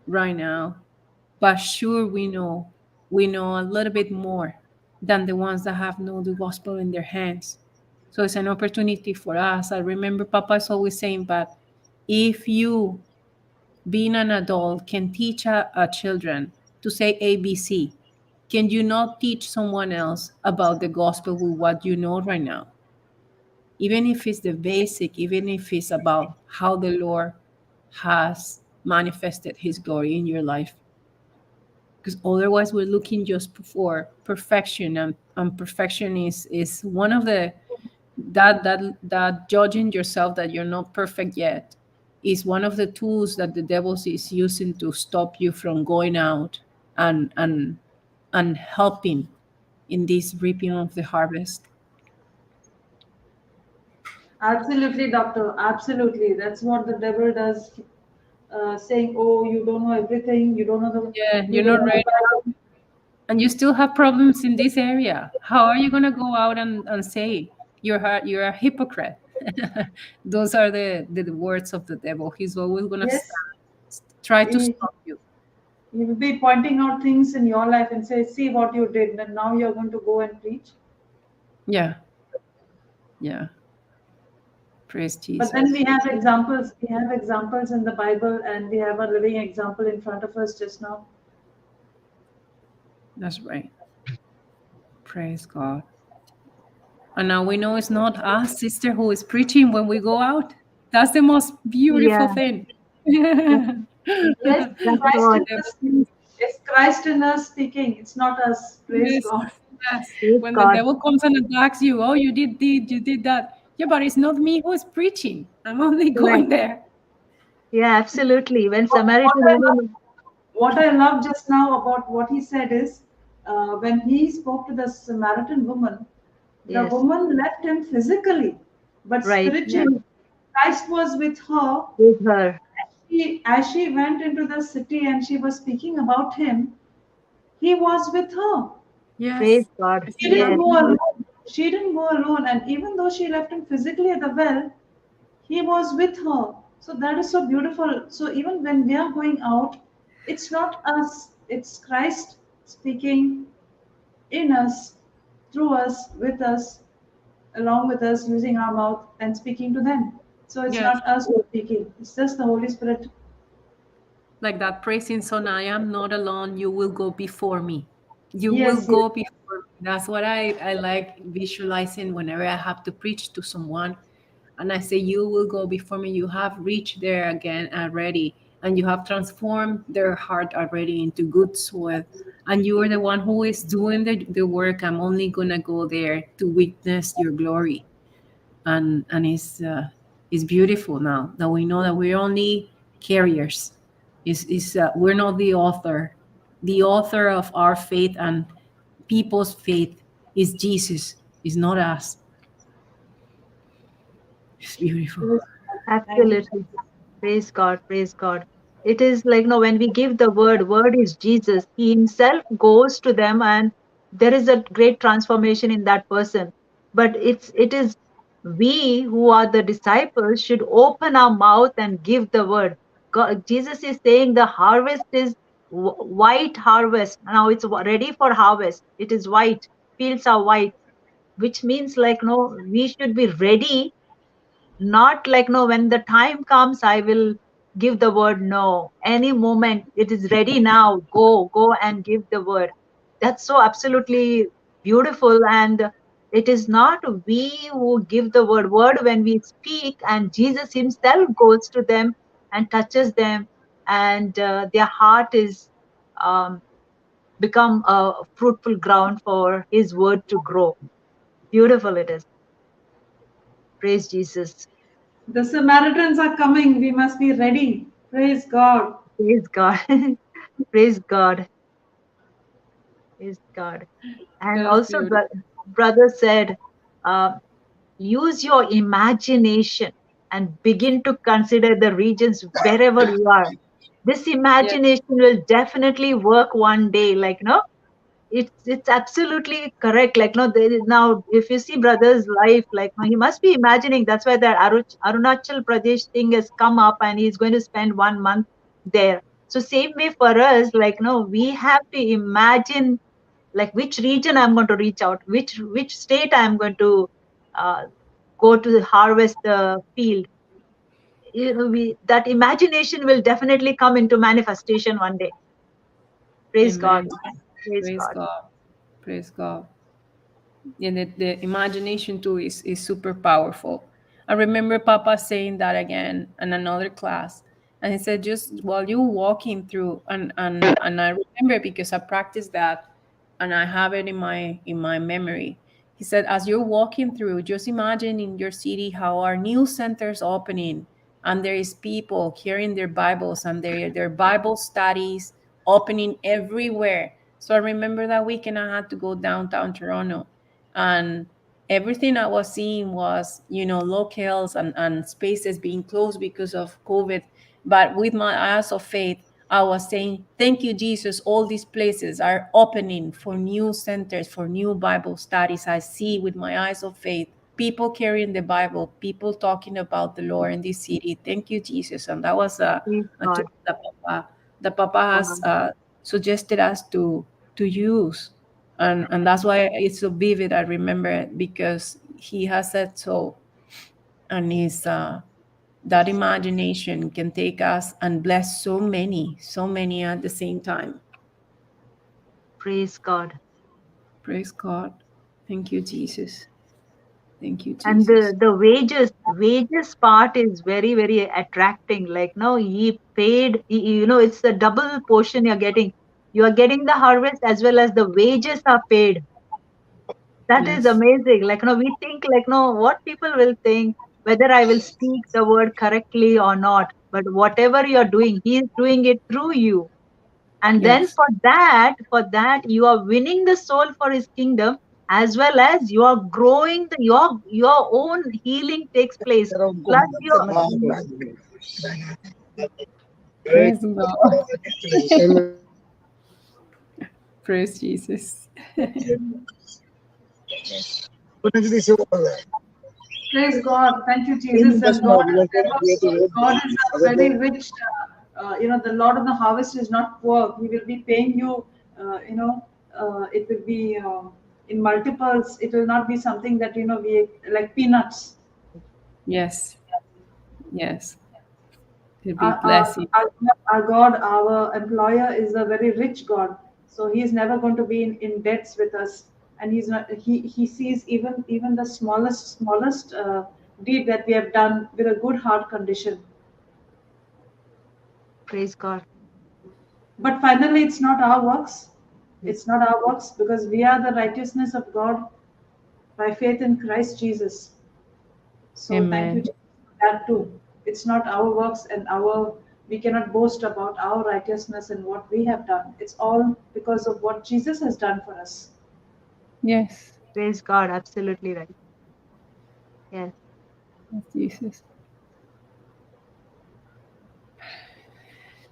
right now, but sure we know a little bit more than the ones that have no the gospel in their hands. So it's an opportunity for us. I remember Papa is always saying, but if you, being an adult, can teach a children to say ABC, can you not teach someone else about the gospel with what you know right now? Even if it's the basic, even if it's about how the Lord has manifested his glory in your life. Because otherwise we're looking just for perfection, and perfection is one of the that judging yourself that you're not perfect yet is one of the tools that the devil is using to stop you from going out and helping in this reaping of the harvest. Absolutely, doctor. Absolutely. That's what the devil does. Saying, "Oh, you don't know everything. You don't know the. Yeah, You you're don't not know the ready, Bible." and you still have problems in this area. How are you going to go out and say you're a hypocrite? Those are the words of the devil. He's always going to Yes. try to He, stop you. he will be pointing out things in your life and say, "See what you did, and now you're going to go and preach." Yeah, yeah. Praise But then Jesus. we have examples. We have examples in the Bible, and we have a living example in front of us just now. That's right. Praise God. And now we know it's not us, sister, who is preaching when we go out. That's the most beautiful Yeah, thing. that's, Yes, it's that's Christ what. in us. It's Christ in us speaking. It's not us. Praise Yes, God. yes. Praise When the God. devil comes and attacks you, oh, you did that. Yeah, but it's not me who is preaching. I'm only Correct. going there. Yeah, absolutely. When What, Samaritan what I love, woman, what I love just now about what he said is, when he spoke to the Samaritan woman, the yes, woman left him physically, but right, Yeah. spiritually, Christ was with her. with her. As she went into the city and she was speaking about him, he was with her. Praise Yes. God. She Isn't didn't Yes, that go beautiful? alone. She didn't go alone. And even though she left him physically at the well, he was with her. So that is so beautiful. So even when we are going out, it's not us. it's Christ speaking in us, through us, with us, along with us, using our mouth and speaking to them. So it's Yes. not us who are speaking, it's just the Holy Spirit. Like that praising song, I am not alone, you will go before me. You will Yes, yes. go before me. That's what I like visualizing whenever I have to preach to someone. And I say, you will go before me. You have reached there again already. And you have transformed their heart already into good soil. And you are the one who is doing the work. I'm only going to go there to witness your glory. And it's beautiful now that we know that we're only carriers. We're not the author. The author of our faith and people's faith is Jesus. Is not us. It's beautiful. Thank you. Absolutely. Praise God. Praise God. It is like, no, when we give the word is Jesus. He himself goes to them and there is a great transformation in that person. But it is we who are the disciples should open our mouth and give the word. God, Jesus is saying the harvest is white harvest. Now it's ready for harvest. It is white. Fields are white, which means like, no, we should be ready, not like, no, when the time comes I will give the word. No, any moment it is ready. Now go and give the word. That's so absolutely beautiful. And it is not we who give the word when we speak, and Jesus himself goes to them and touches them, and their heart is um, become a fruitful ground for his word to grow. Beautiful it is. Praise Jesus. The Samaritans are coming. We must be ready. Praise God. Praise God. Praise God. Praise God. And That's also, beautiful. brother said, uh, use your imagination and begin to consider the regions wherever you are. This Yes. imagination will definitely work one day. Like, no, it's absolutely correct. Like, no, there is now, if you see brother's life, like, no, he must be imagining. That's why the Arunachal Pradesh thing has come up, and he's going to spend 1 month there. So same way for us, like, no, we have to imagine like which region I'm going to reach out, which state I'm going to uh, go to harvest the field. You know, that imagination will definitely come into manifestation one day. Praise God. Amen. Praise Praise God. God. Praise God. And the imagination too is super powerful. I remember Papa saying that again in another class. And he said, just while you're walking through, and I remember because I practiced that and I have it in my memory. He said, as you're walking through, just imagine in your city how our new centers opening, and there is people carrying their Bibles and their Bible studies opening everywhere. So I remember that weekend I had to go downtown Toronto, and everything I was seeing was, locales and spaces being closed because of COVID. But with my eyes of faith, I was saying, thank you, Jesus. All these places are opening for new centers, for new Bible studies. I see with my eyes of faith people carrying the Bible, people talking about the Lord in this city. Thank you, Jesus. And that was Praise a God. tool that Papa has suggested us to use. And that's why it's so vivid. I remember it because he has said so. And he's that imagination can take us and bless so many at the same time. Praise God. Praise God. Thank you, Jesus. Thank you, And Jesus. the wages part is very, very attracting. Like, no, he paid, it's a double portion you're getting. You are getting the harvest as well as the wages are paid. That is Yes. amazing. Like, no, we think like, no, what people will think, whether I will speak the word correctly or not. But whatever you're doing, he is doing it through you. And then Yes. for that you are winning the soul for his kingdom, as well as you are growing your own healing takes place, plus your Praise God. Praise Jesus. Praise God. Thank you, Jesus. And God is a very rich the Lord of the harvest is not poor. He will be paying you, it will be in multiples. It will not be something that, we like peanuts. Yes. Yes. It'll be Our, our, blessing. our God, our employer, is a very rich God. So he's never going to be in debts with us. And he's not. He sees even the smallest deed that we have done with a good heart condition. Praise God. But finally, it's not our works. It's not our works, because we are the righteousness of God by faith in Christ Jesus. So thank you Amen. Jesus, for that too. It's not our works and we cannot boast about our righteousness and what we have done. It's all because of what Jesus has done for us. Yes. Praise God. Absolutely right. Yes. Yes, Jesus.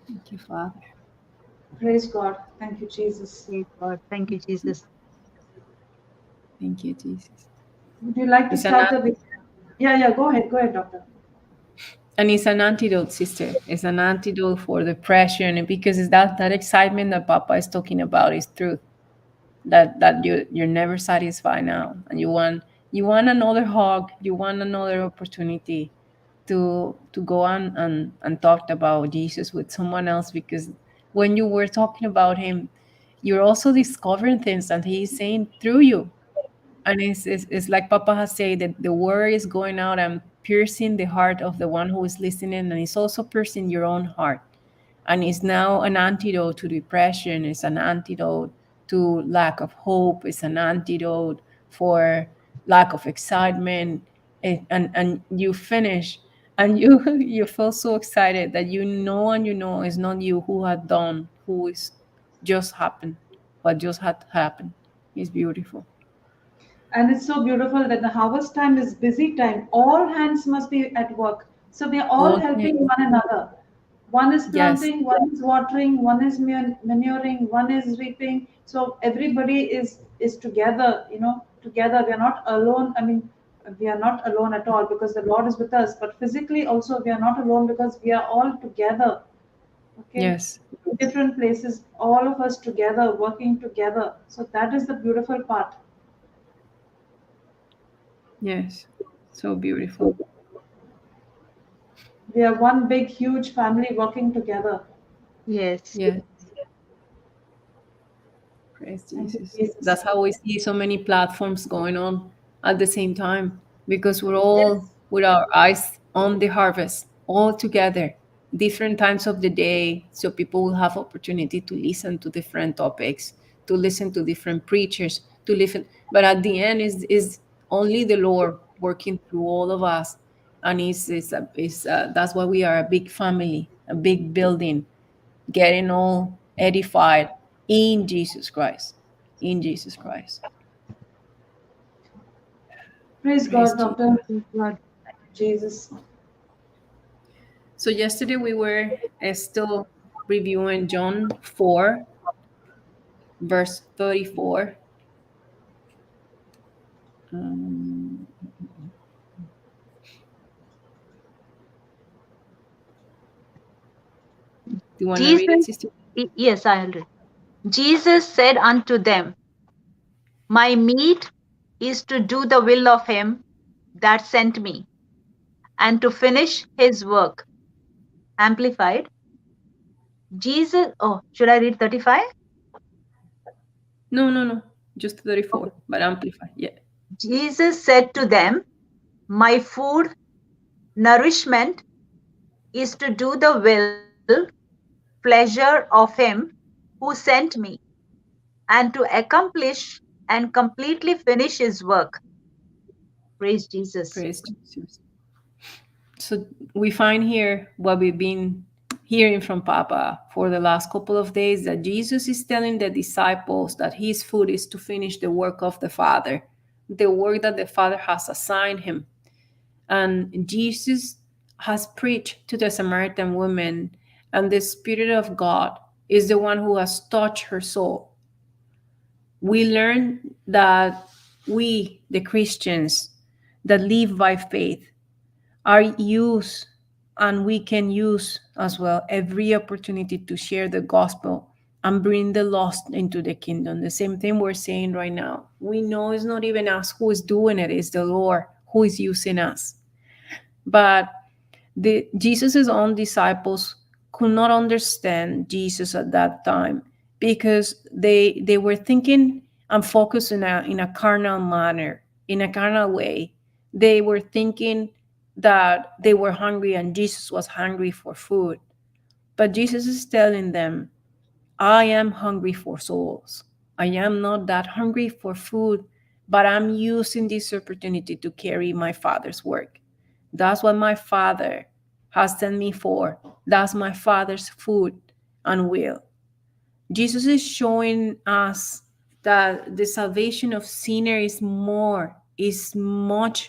Thank you, Father. Praise God. Thank you, Jesus. Praise God. Thank you, Jesus. Thank you, Jesus. Would you like to It's an start the? Yeah, go ahead, doctor. and it's an antidote, sister. It's an antidote for depression, and because it's that excitement that Papa is talking about is truth. That you're never satisfied now, and you want another hug, you want another opportunity to go on and talk about Jesus with someone else, because when you were talking about him, you're also discovering things that he's saying through you. And it's like Papa has said, that the word is going out and piercing the heart of the one who is listening, and it's also piercing your own heart. And it's now an antidote to depression, it's an antidote to lack of hope, it's an antidote for lack of excitement. And you finish, and you you feel so excited that and it's not you who had done, who is just happened, what just had happened. It's beautiful. And it's so beautiful that the harvest time is busy time. All hands must be at work. So we are all Oh, helping one another. One is yes, planting, one is watering, one is manuring, one is reaping. So everybody is together, together. We are not alone. I mean, we are not alone at all, because the Lord is with us. But physically also we are not alone, because we are all together. Okay. yes, Different places, all of us together, working together. So that is the beautiful part. yes. So beautiful. We are one big, huge family working together. Yes. Yeah. Praise Thank you, Jesus. Jesus. That's how we see so many platforms going on at the same time, because we're all Yes. with our eyes on the harvest, all together, different times of the day, so people will have opportunity to listen to different topics, to listen to different preachers, to listen. But at the end, is only the Lord working through all of us, and that's why we are a big family, a big building, getting all edified in Jesus Christ. In Jesus Christ. Praise Praise God, Jesus. Doctor. Praise God. Thank you, Jesus. So yesterday we were still reviewing John 4, verse 34. Um, do you want to read it, Jesus, sister? yes, I'll read. Jesus said unto them, my meat is to do the will of him that sent me, and to finish his work. Amplified. Jesus, oh, should I read 35? No, no, no. Just Okay. 34, but amplify. Yeah. Jesus said to them, my food, nourishment, is to do the will, pleasure of him who sent me, and to accomplish and completely finish his work. Praise Jesus. Praise Jesus. So we find here what we've been hearing from Papa for the last couple of days, that Jesus is telling the disciples that his food is to finish the work of the Father, the work that the Father has assigned him. And Jesus has preached to the Samaritan woman, and the Spirit of God is the one who has touched her soul. We learn that the Christians that live by faith, are used And we can use as well every opportunity to share the gospel and bring the lost into the kingdom. The same thing we're saying right now. We know it's not even us who is doing it, it's the Lord who is using us. But Jesus' own disciples could not understand Jesus at that time because they were thinking and focused in a carnal manner, in a carnal way. They were thinking that they were hungry and Jesus was hungry for food. But Jesus is telling them, I am hungry for souls. I am not that hungry for food, but I'm using this opportunity to carry my Father's work. That's what my Father has sent me for. That's my Father's food and will. Jesus is showing us that the salvation of sinner is much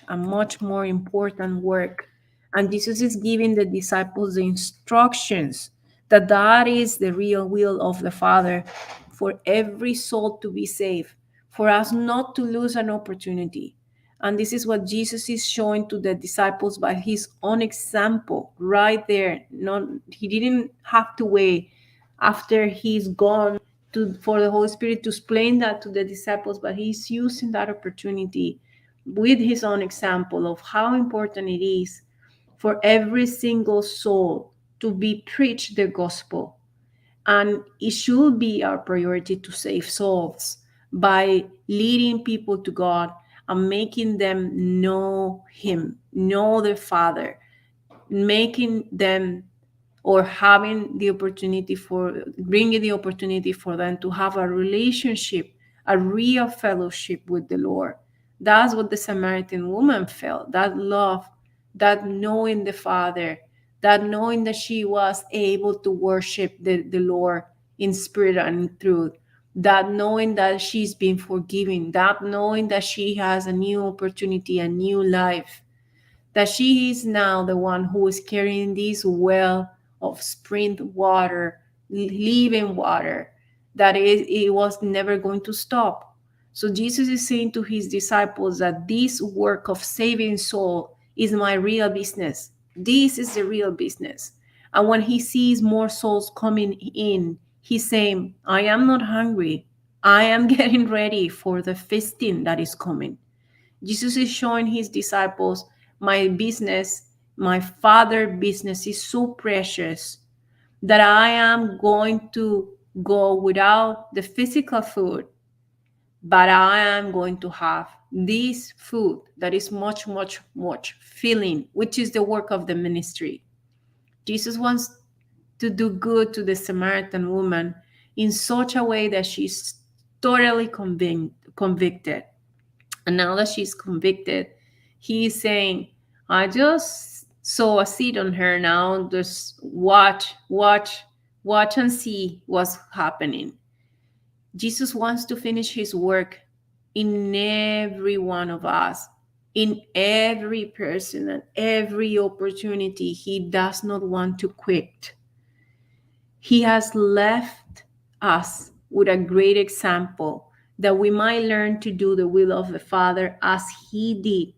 a much more important work. And Jesus is giving the disciples the instructions that that is the real will of the Father for every soul to be saved, for us not to lose an opportunity. And this is what Jesus is showing to the disciples by his own example right there. He didn't have to wait after he's gone for the Holy Spirit to explain that to the disciples, but he's using that opportunity with his own example of how important it is for every single soul to be preached the gospel. And it should be our priority to save souls by leading people to God and making them know him, know the Father, making them or having the opportunity for bringing the opportunity for them to have a relationship, a real fellowship with the Lord. That's what the Samaritan woman felt, that love, that knowing the Father, that knowing that she was able to worship the Lord in spirit and in truth, that knowing that she's been forgiven, that knowing that she has a new opportunity, a new life, that she is now the one who is carrying this well of spring water, living water, that it was never going to stop. So Jesus is saying to his disciples that this work of saving soul is my real business. This is the real business. And when he sees more souls coming in, he's saying, I am not hungry. I am getting ready for the feasting that is coming. Jesus is showing his disciples, my business, my Father's business is so precious that I am going to go without the physical food, but I am going to have this food that is much, much, much filling, which is the work of the ministry. Jesus wants to do good to the Samaritan woman in such a way that she's totally convicted. And now that she's convicted, he's saying, I just saw a seed on her now. Just watch and see what's happening. Jesus wants to finish his work in every one of us, in every person and every opportunity. He does not want to quit. He has left us with a great example that we might learn to do the will of the Father as he did,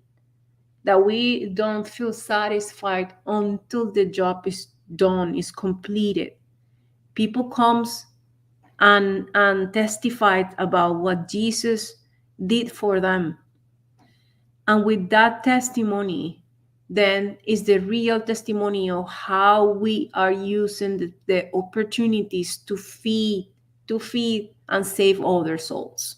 that we don't feel satisfied until the job is done, is completed. People comes and testified about what Jesus did for them. And with that testimony, then is the real testimony of how we are using the opportunities to feed and save other souls.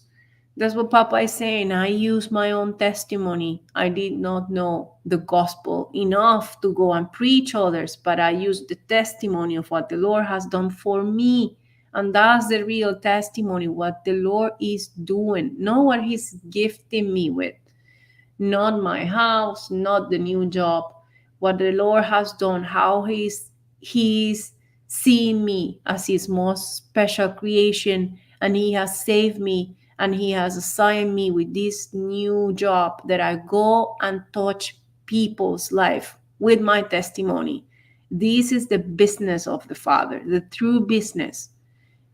That's what Papa is saying. I use my own testimony. I did not know the gospel enough to go and preach others, but I used the testimony of what the Lord has done for me. And that's the real testimony, what the Lord is doing, not what he's gifting me with. Not my house, not the new job. What the Lord has done, how he's seeing me as his most special creation, and he has saved me, and he has assigned me with this new job that I go and touch people's life with my testimony. This is the business of the Father, the true business.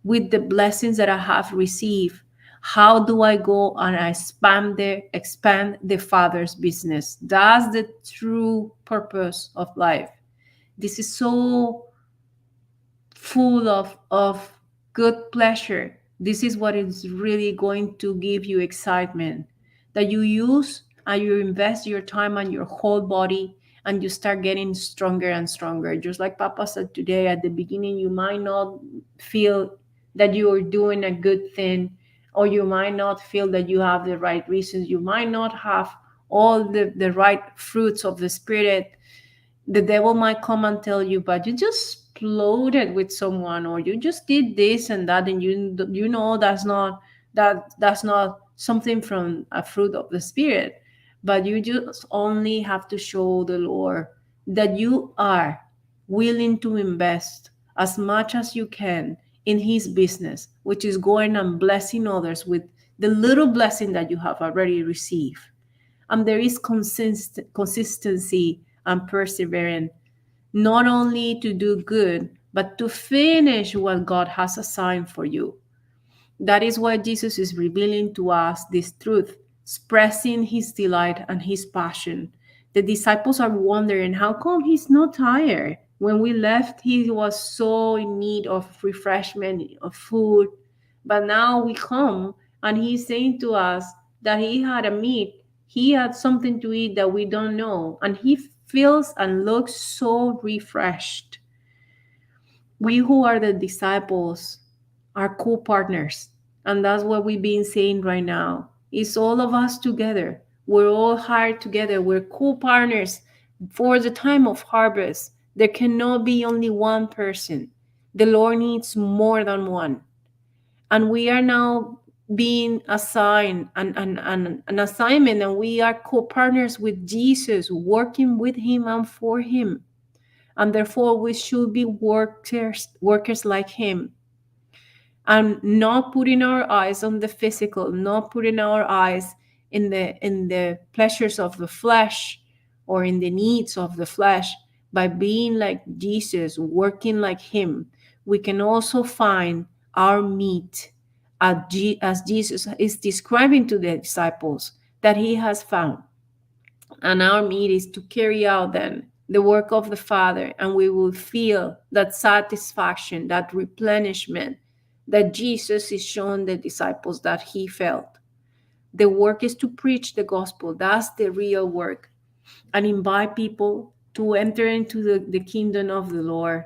With the blessings that I have received, how do I go and I expand the Father's business? That's the true purpose of life. This is so full of good pleasure. This is what is really going to give you excitement, that you use and you invest your time and your whole body, and you start getting stronger and stronger. Just like Papa said today, at the beginning you might not feel that you are doing a good thing, or you might not feel that you have the right reasons, you might not have all the right fruits of the Spirit. The devil might come and tell you, but you just exploded with someone, or you just did this and that, and you know that's not something from a fruit of the Spirit. But you just only have to show the Lord that you are willing to invest as much as you can in his business, which is going and blessing others with the little blessing that you have already received. And there is consistency and perseverance, not only to do good, but to finish what God has assigned for you. That is why Jesus is revealing to us this truth, expressing his delight and his passion. The disciples are wondering, how come he's not tired? When we left, he was so in need of refreshment, of food. But now we come and he's saying to us that he had a meat, he had something to eat that we don't know, and he feels and looks so refreshed. We who are the disciples are co-partners, and that's what we've been saying right now. It's all of us together. We're all hired together. We're co-partners for the time of harvest. There cannot be only one person. The Lord needs more than one. And we are now being assigned an assignment, and we are co-partners with Jesus, working with him and for him. And therefore we should be workers like him, and not putting our eyes on the physical, not putting our eyes in the pleasures of the flesh or in the needs of the flesh. By being like Jesus, working like him, we can also find our meat, as Jesus is describing to the disciples that he has found. And our meat is to carry out then the work of the Father, and we will feel that satisfaction, that replenishment that Jesus is showing the disciples that he felt. The work is to preach the gospel. That's the real work. And invite people to enter into the kingdom of the Lord,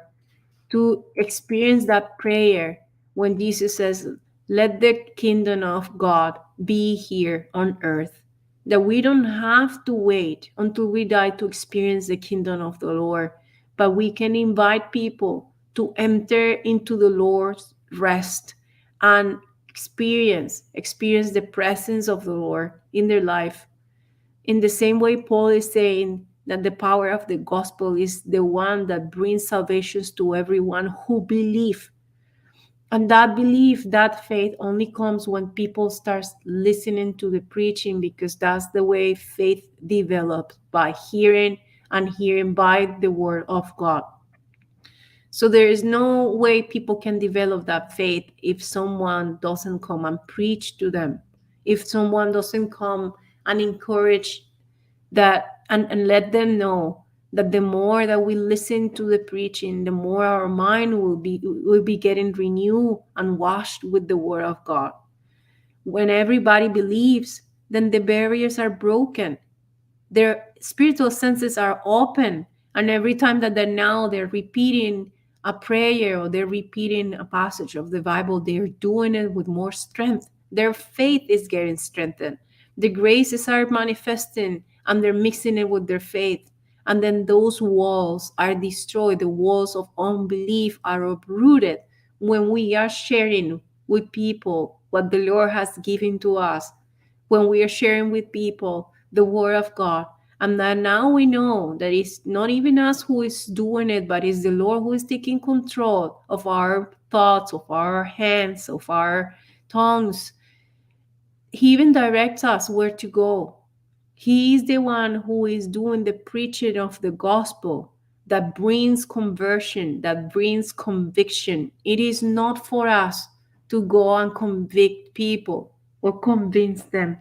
to experience that prayer when Jesus says, let the kingdom of God be here on earth. That we don't have to wait until we die to experience the kingdom of the Lord, but we can invite people to enter into the Lord's rest and experience the presence of the Lord in their life. In the same way, Paul is saying that the power of the gospel is the one that brings salvation to everyone who believes. And that belief, that faith only comes when people start listening to the preaching, because that's the way faith develops, by hearing and hearing by the word of God. So there is no way people can develop that faith if someone doesn't come and preach to them, if someone doesn't come and encourage that and let them know that the more that we listen to the preaching, the more our mind will be getting renewed and washed with the word of God. When everybody believes, then the barriers are broken. Their spiritual senses are open, and every time that they're repeating a prayer or they're repeating a passage of the Bible, they're doing it with more strength. Their faith is getting strengthened. The graces are manifesting, and they're mixing it with their faith. And then those walls are destroyed. The walls of unbelief are uprooted when we are sharing with people what the Lord has given to us, when we are sharing with people the word of God. And that now we know that it's not even us who is doing it, but it's the Lord who is taking control of our thoughts, of our hands, of our tongues. He even directs us where to go. He is the one who is doing the preaching of the gospel that brings conversion, that brings conviction. It is not for us to go and convict people or convince them.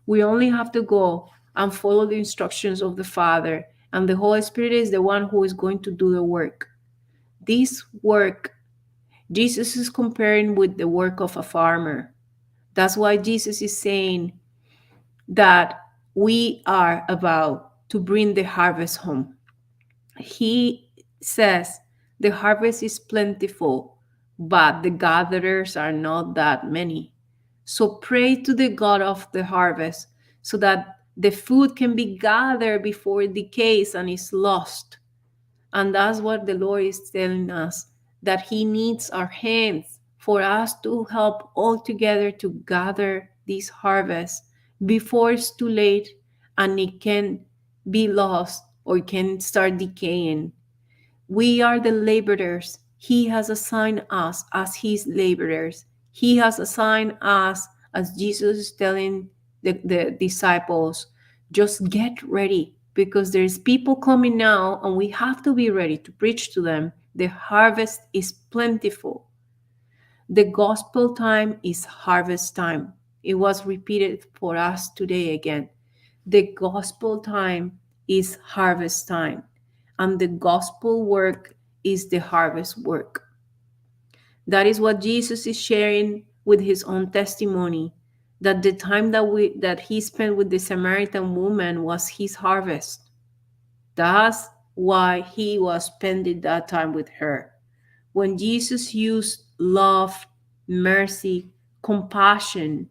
We only have to go and follow the instructions of the Father And the Holy Spirit is the one who is going to do the work. This work, Jesus is comparing with the work of a farmer. That's why Jesus is saying that we are about to bring the harvest home. He says the harvest is plentiful, but the gatherers are not that many. So pray to the God of the harvest so that the food can be gathered before it decays and is lost. And that's what the Lord is telling us, that He needs our hands for us to help all together to gather this harvest before it's too late and it can be lost or it can start decaying. We are the laborers. He has assigned us as His laborers. He has assigned us, as Jesus is telling the disciples, just get ready because there's people coming now and we have to be ready to preach to them. The harvest is plentiful. The gospel time is harvest time. It was repeated for us today again. The gospel time is harvest time, and the gospel work is the harvest work. That is what Jesus is sharing with his own testimony, that the time that he spent with the Samaritan woman was his harvest. That's why he was spending that time with her. When Jesus used love, mercy, compassion,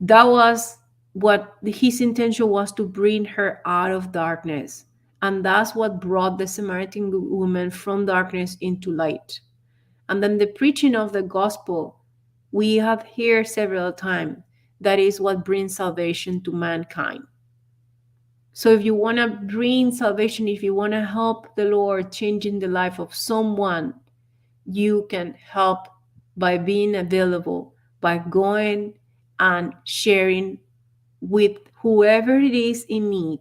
that was what his intention was, to bring her out of darkness. And that's what brought the Samaritan woman from darkness into light. And then the preaching of the gospel, we have heard several times, that is what brings salvation to mankind. So if you want to bring salvation, if you want to help the Lord changing the life of someone, you can help by being available, by going and sharing with whoever it is in need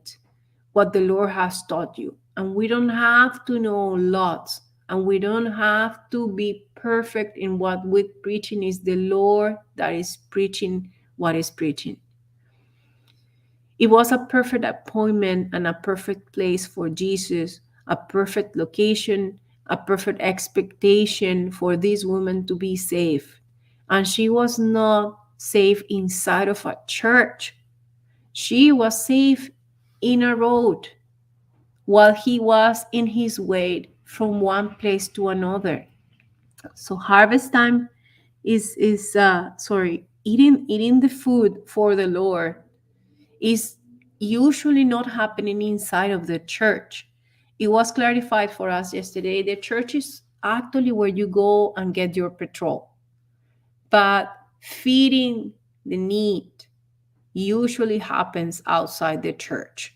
what the Lord has taught you. And we don't have to know lots, and we don't have to be perfect in what we're preaching. Is the Lord that is preaching what is preaching. It was a perfect appointment and a perfect place for Jesus, a perfect location, a perfect expectation for this woman to be safe. And she was not safe inside of a church. She was safe in a road while he was in his way from one place to another. So harvest time is eating the food for the Lord is usually not happening inside of the church. It was clarified for us yesterday. The church is actually where you go and get your petrol. But feeding the need usually happens outside the church,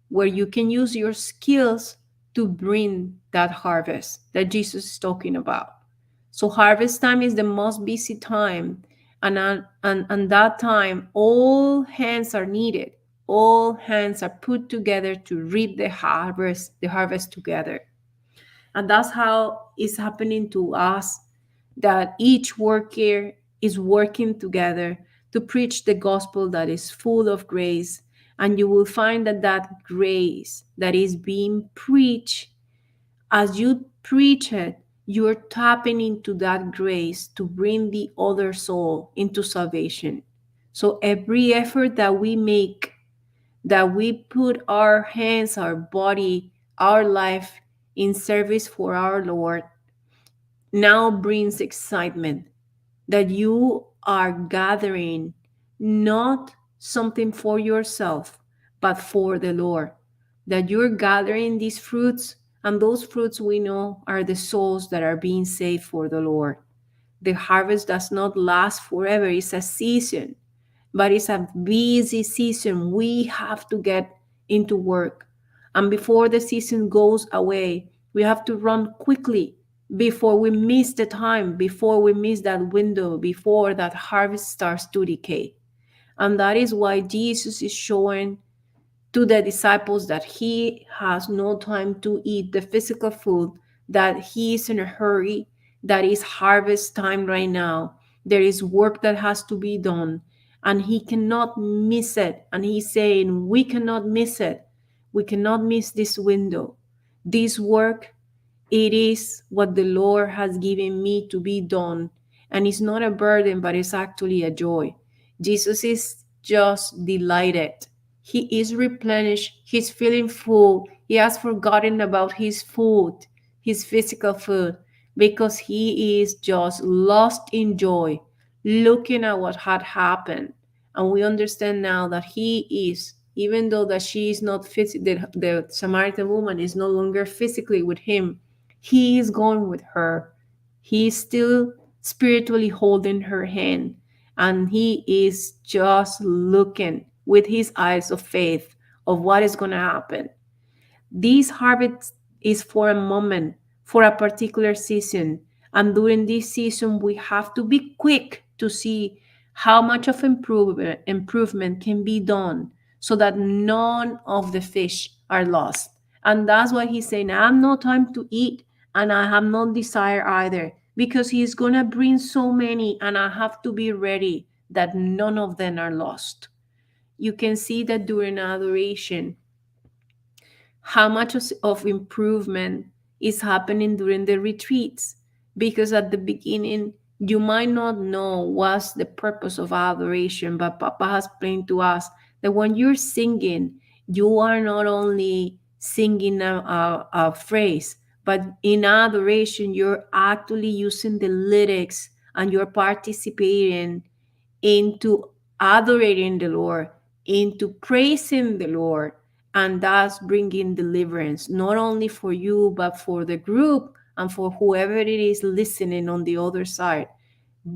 where you can use your skills to bring that harvest that Jesus is talking about. So harvest time is the most busy time, and that time all hands are needed. All hands are put together to reap the harvest together. And that's how it's happening to us, that each worker is working together to preach the gospel that is full of grace. And you will find that that grace that is being preached, as you preach it, you're tapping into that grace to bring the other soul into salvation. So every effort that we make, that we put our hands, our body, our life in service for our Lord, now brings excitement, that you are gathering not something for yourself, but for the Lord, that you're gathering these fruits, and those fruits we know are the souls that are being saved for the Lord. The harvest does not last forever. It's a season, but it's a busy season. We have to get into work. And before the season goes away, we have to run quickly before we miss the time, before we miss that window, before that harvest starts to decay. And that is why Jesus is showing to the disciples that he has no time to eat the physical food, that he is in a hurry, that is harvest time right now. There is work that has to be done, and he cannot miss it. And he's saying, we cannot miss it. We cannot miss this window. This work, it is what the Lord has given me to be done. And it's not a burden, but it's actually a joy. Jesus is just delighted. He is replenished. He's feeling full. He has forgotten about his food, his physical food, because he is just lost in joy, looking at what had happened. And we understand now that he is, even though that she is not the Samaritan woman is no longer physically with him, he is going with her. He is still spiritually holding her hand, and he is just looking with his eyes of faith of what is going to happen. This harvest is for a moment, for a particular season. And during this season, we have to be quick to see how much of improvement can be done so that none of the fish are lost. And that's why he's saying, I have no time to eat and I have no desire either, because he's going to bring so many and I have to be ready that none of them are lost. You can see that during adoration, how much of improvement is happening during the retreats, because at the beginning you might not know what's the purpose of adoration, but Papa has explained to us that when you're singing, you are not only singing a phrase, but in adoration you're actually using the lyrics and you're participating into adorating the Lord, into praising the Lord, and thus bringing deliverance, not only for you, but for the group and for whoever it is listening on the other side.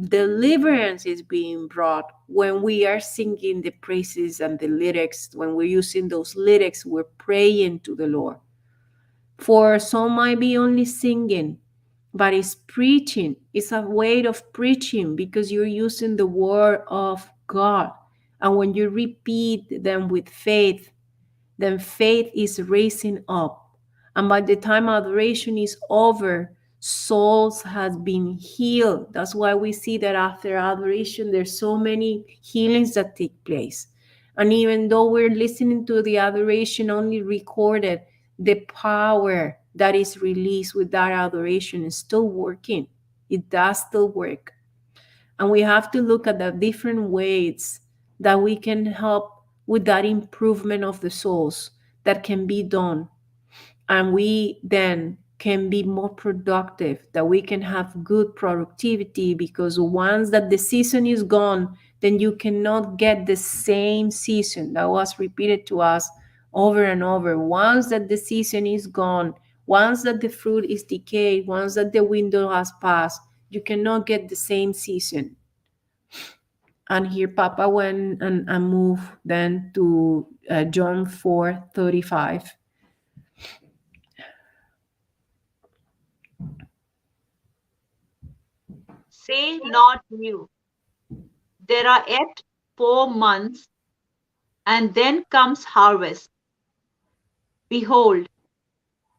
Deliverance is being brought when we are singing the praises and the lyrics. When we're using those lyrics, we're praying to the Lord. For some might be only singing, but it's preaching. It's a way of preaching because you're using the word of God. And when you repeat them with faith, then faith is raising up. And by the time adoration is over, souls has been healed. That's why we see that after adoration, there's so many healings that take place. And even though we're listening to the adoration only recorded, the power that is released with that adoration is still working. It does still work. And we have to look at the different ways that we can help with that improvement of the souls that can be done. And we then can be more productive, that we can have good productivity, because once that the season is gone, then you cannot get the same season. That was repeated to us over and over. Once that the season is gone, once that the fruit is decayed, once that the window has passed, you cannot get the same season. And here Papa went and moved then to John 4:35. Say not you, there are yet 4 months, and then comes harvest. Behold,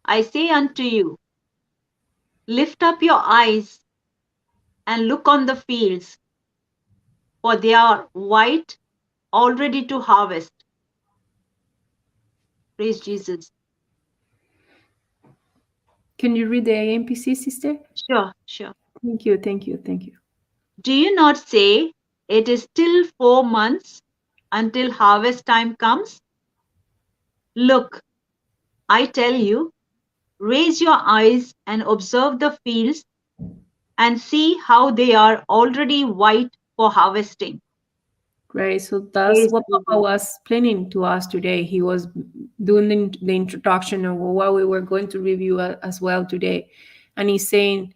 I say unto you, lift up your eyes and look on the fields, for they are white, already to harvest. Praise Jesus. Can you read the AMPC, sister? Sure. Thank you, thank you, thank you. Do you not say it is still 4 months until harvest time comes? Look, I tell you, raise your eyes and observe the fields and see how they are already white for harvesting. Great. So that's Praise what Papa Jesus. was explaining to us today. He was doing the introduction of what we were going to review as well today. And he's saying,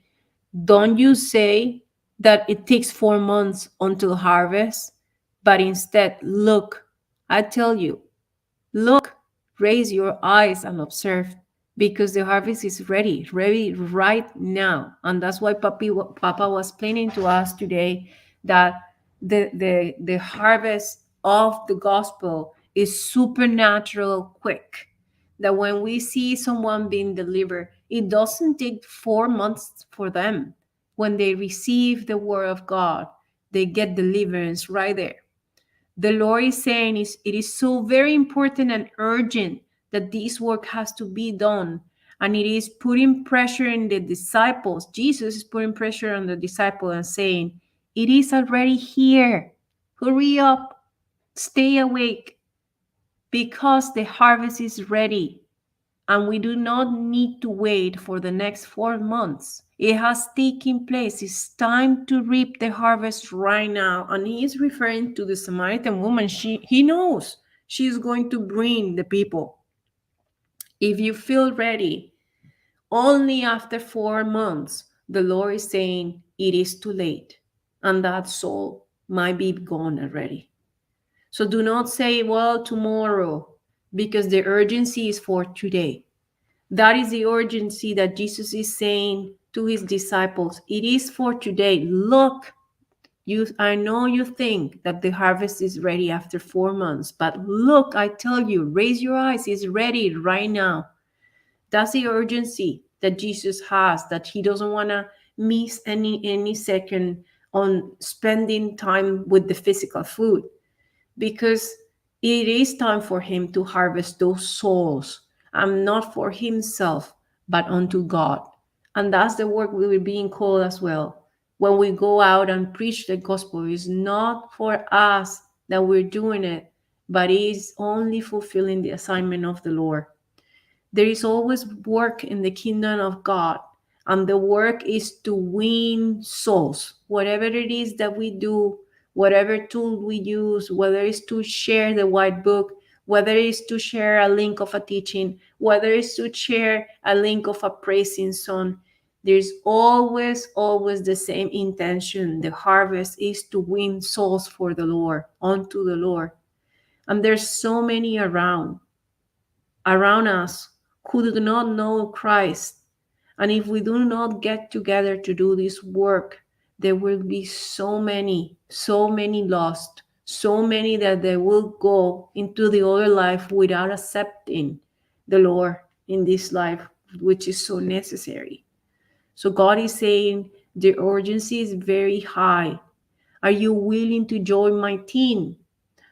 don't you say that it takes 4 months until harvest, but instead, look, I tell you, look, raise your eyes and observe, because the harvest is ready right now. And that's why Papa was explaining to us today that the harvest of the gospel is supernatural quick. That when we see someone being delivered, it doesn't take 4 months for them. When they receive the word of God, they get deliverance right there. The Lord is saying it is so very important and urgent that this work has to be done. And it is putting pressure in the disciples. Jesus is putting pressure on the disciple and saying, it is already here. Hurry up, stay awake, because the harvest is ready. And we do not need to wait for the next 4 months. It has taken place. It's time to reap the harvest right now. And he is referring to the Samaritan woman. He knows she's going to bring the people. If you feel ready, only after 4 months, the Lord is saying it is too late. And that soul might be gone already. So do not say, well, tomorrow, because the urgency is for today. That is the urgency that Jesus is saying to his disciples. It is for today. Look, I know you think that the harvest is ready after 4 months, but look, I tell you, raise your eyes. It's ready right now. That's the urgency that Jesus has, that he doesn't want to miss any second on spending time with the physical food, because it is time for him to harvest those souls, and not for himself, but unto God. And that's the work we were being called as well. When we go out and preach the gospel, it's not for us that we're doing it, but it is only fulfilling the assignment of the Lord. There is always work in the kingdom of God, and the work is to win souls. Whatever it is that we do, whatever tool we use, whether it's to share the white book, whether it's to share a link of a teaching, whether it's to share a link of a praising song, there's always the same intention. The harvest is to win souls for the Lord, unto the Lord. And there's so many around us who do not know Christ. And if we do not get together to do this work, there will be so many lost, so many that they will go into the other life without accepting the Lord in this life, which is so necessary. So God is saying the urgency is very high. Are you willing to join my team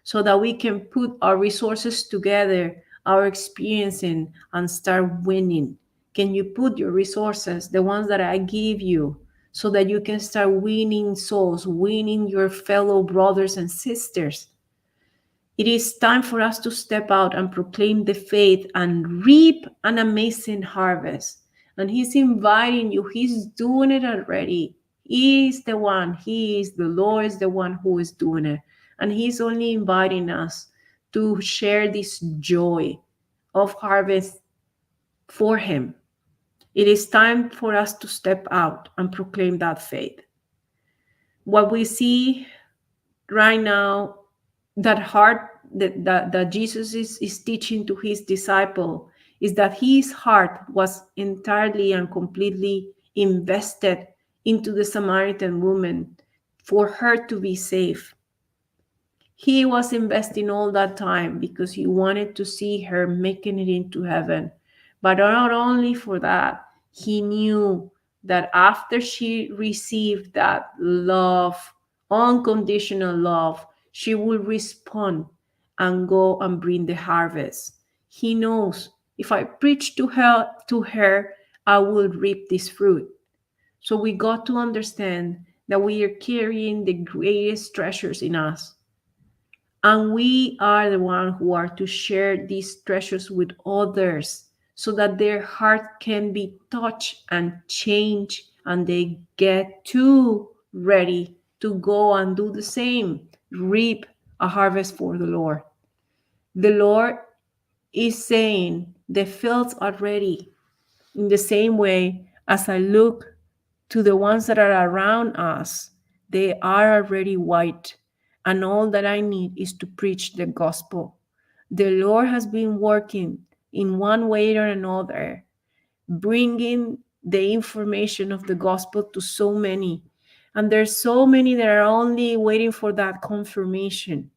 so that we can put our resources together, our experiencing, and start winning? Can you put your resources, the ones that I give you, so that you can start winning souls, winning your fellow brothers and sisters? It is time for us to step out and proclaim the faith and reap an amazing harvest. And he's inviting you. He's doing it already. He is the one. The Lord is the one who is doing it. And he's only inviting us to share this joy of harvest for him. It is time for us to step out and proclaim that faith. What we see right now, that heart that Jesus is teaching to his disciple, is that his heart was entirely and completely invested into the Samaritan woman for her to be safe. He was investing all that time because he wanted to see her making it into heaven. But not only for that, he knew that after she received that love, unconditional love, she will respond and go and bring the harvest. He knows, if I preach to her, I will reap this fruit. So we got to understand that we are carrying the greatest treasures in us. And we are the ones who are to share these treasures with others, so that their heart can be touched and changed, and they get too ready to go and do the same, reap a harvest for the Lord. The Lord is saying the fields are ready. In the same way, as I look to the ones that are around us, they are already white, and all that I need is to preach the gospel. The Lord has been working in one way or another, bringing the information of the gospel to so many. And there's so many that are only waiting for that confirmation.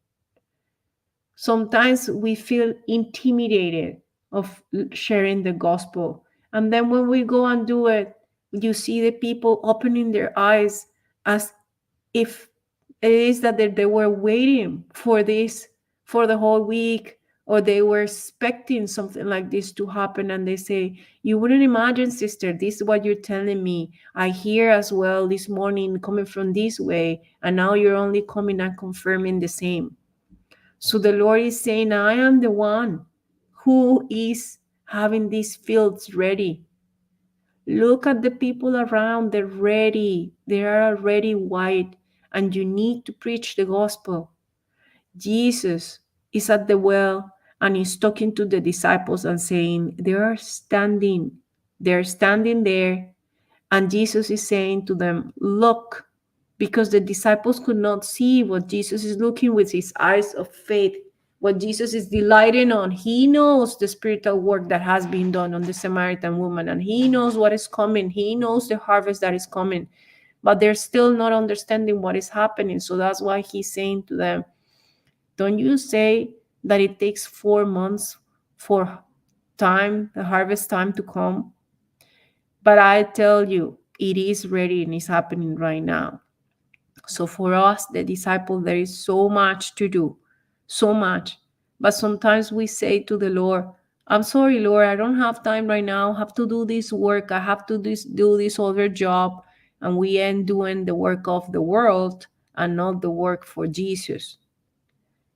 Sometimes we feel intimidated of sharing the gospel. And then when we go and do it, you see the people opening their eyes as if it is that they were waiting for this for the whole week, or they were expecting something like this to happen, and they say, you wouldn't imagine, sister, this is what you're telling me. I hear as well this morning coming from this way, and now you're only coming and confirming the same. So the Lord is saying, I am the one who is having these fields ready. Look at the people around, they're ready. They are already white, and you need to preach the gospel. Jesus is at the well, and he's talking to the disciples and saying, they're standing there, and Jesus is saying to them, look, because the disciples could not see what Jesus is looking with his eyes of faith, what Jesus is delighting on. He knows the spiritual work that has been done on the Samaritan woman, and he knows what is coming. He knows the harvest that is coming, but they're still not understanding what is happening. So that's why he's saying to them, don't you say that it takes 4 months for the harvest time to come? But I tell you, it is ready and it's happening right now. So for us, the disciples, there is so much to do, so much. But sometimes we say to the Lord, I'm sorry, Lord, I don't have time right now. I have to do this work. I have to do this other job. And we end doing the work of the world and not the work for Jesus.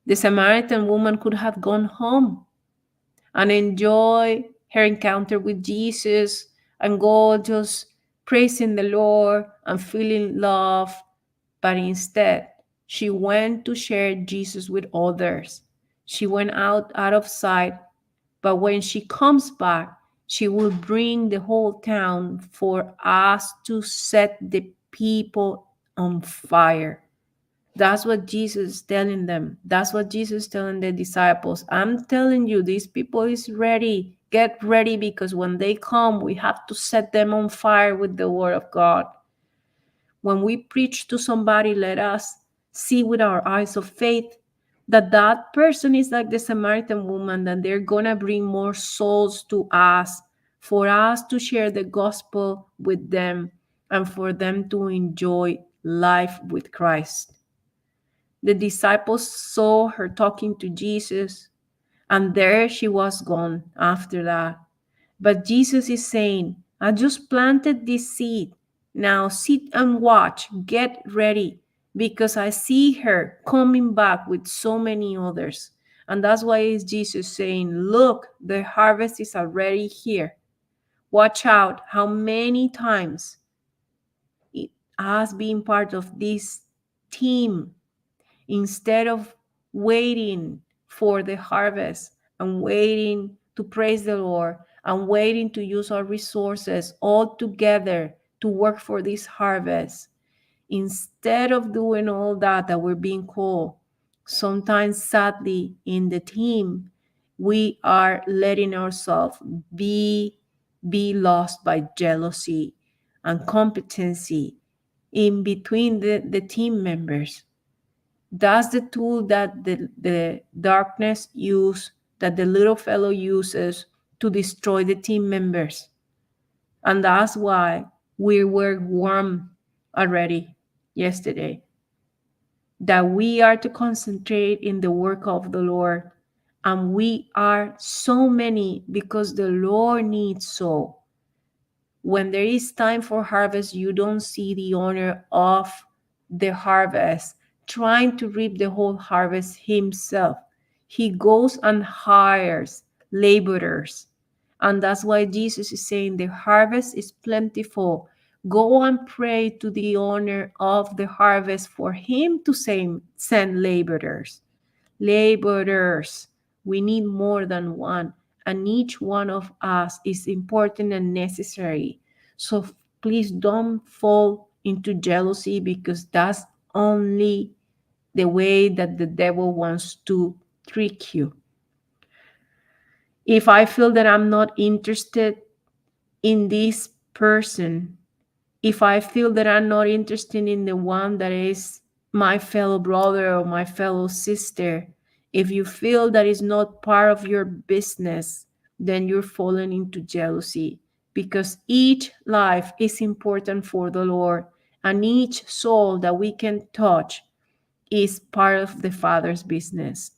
The Samaritan woman could have gone home and enjoy her encounter with Jesus and go just praising the Lord and feeling love. But instead, she went to share Jesus with others. She went out of sight, but when she comes back, she will bring the whole town for us to set the people on fire. That's what Jesus is telling them. That's what Jesus is telling the disciples. I'm telling you, these people is ready. Get ready, because when they come, we have to set them on fire with the word of God. When we preach to somebody, let us see with our eyes of faith that that person is like the Samaritan woman, that they're going to bring more souls to us, for us to share the gospel with them, and for them to enjoy life with Christ. The disciples saw her talking to Jesus, and there she was gone after that. But Jesus is saying, I just planted this seed. Now sit and watch, get ready, because I see her coming back with so many others. And that's why is Jesus saying, look, the harvest is already here. Watch out how many times it has been part of this team. Instead of waiting for the harvest and waiting to praise the Lord and waiting to use our resources all together to work for this harvest, instead of doing all that we're being called, sometimes sadly in the team, we are letting ourselves be lost by jealousy and competency in between the team members. That's the tool that the darkness use, that the little fellow uses to destroy the team members. And that's why we were warned already yesterday that we are to concentrate in the work of the Lord. And we are so many because the Lord needs so. When there is time for harvest, you don't see the owner of the harvest trying to reap the whole harvest himself. He goes and hires laborers. And that's why Jesus is saying the harvest is plentiful. Go and pray to the owner of the harvest for him to send laborers. Laborers. We need more than one. And each one of us is important and necessary. So please don't fall into jealousy, because that's only the way that the devil wants to trick you. If I feel that I'm not interested in this person, if I feel that I'm not interested in the one that is my fellow brother or my fellow sister, if you feel that is not part of your business, then you're falling into jealousy, because each life is important for the Lord, and each soul that we can touch is part of the Father's business.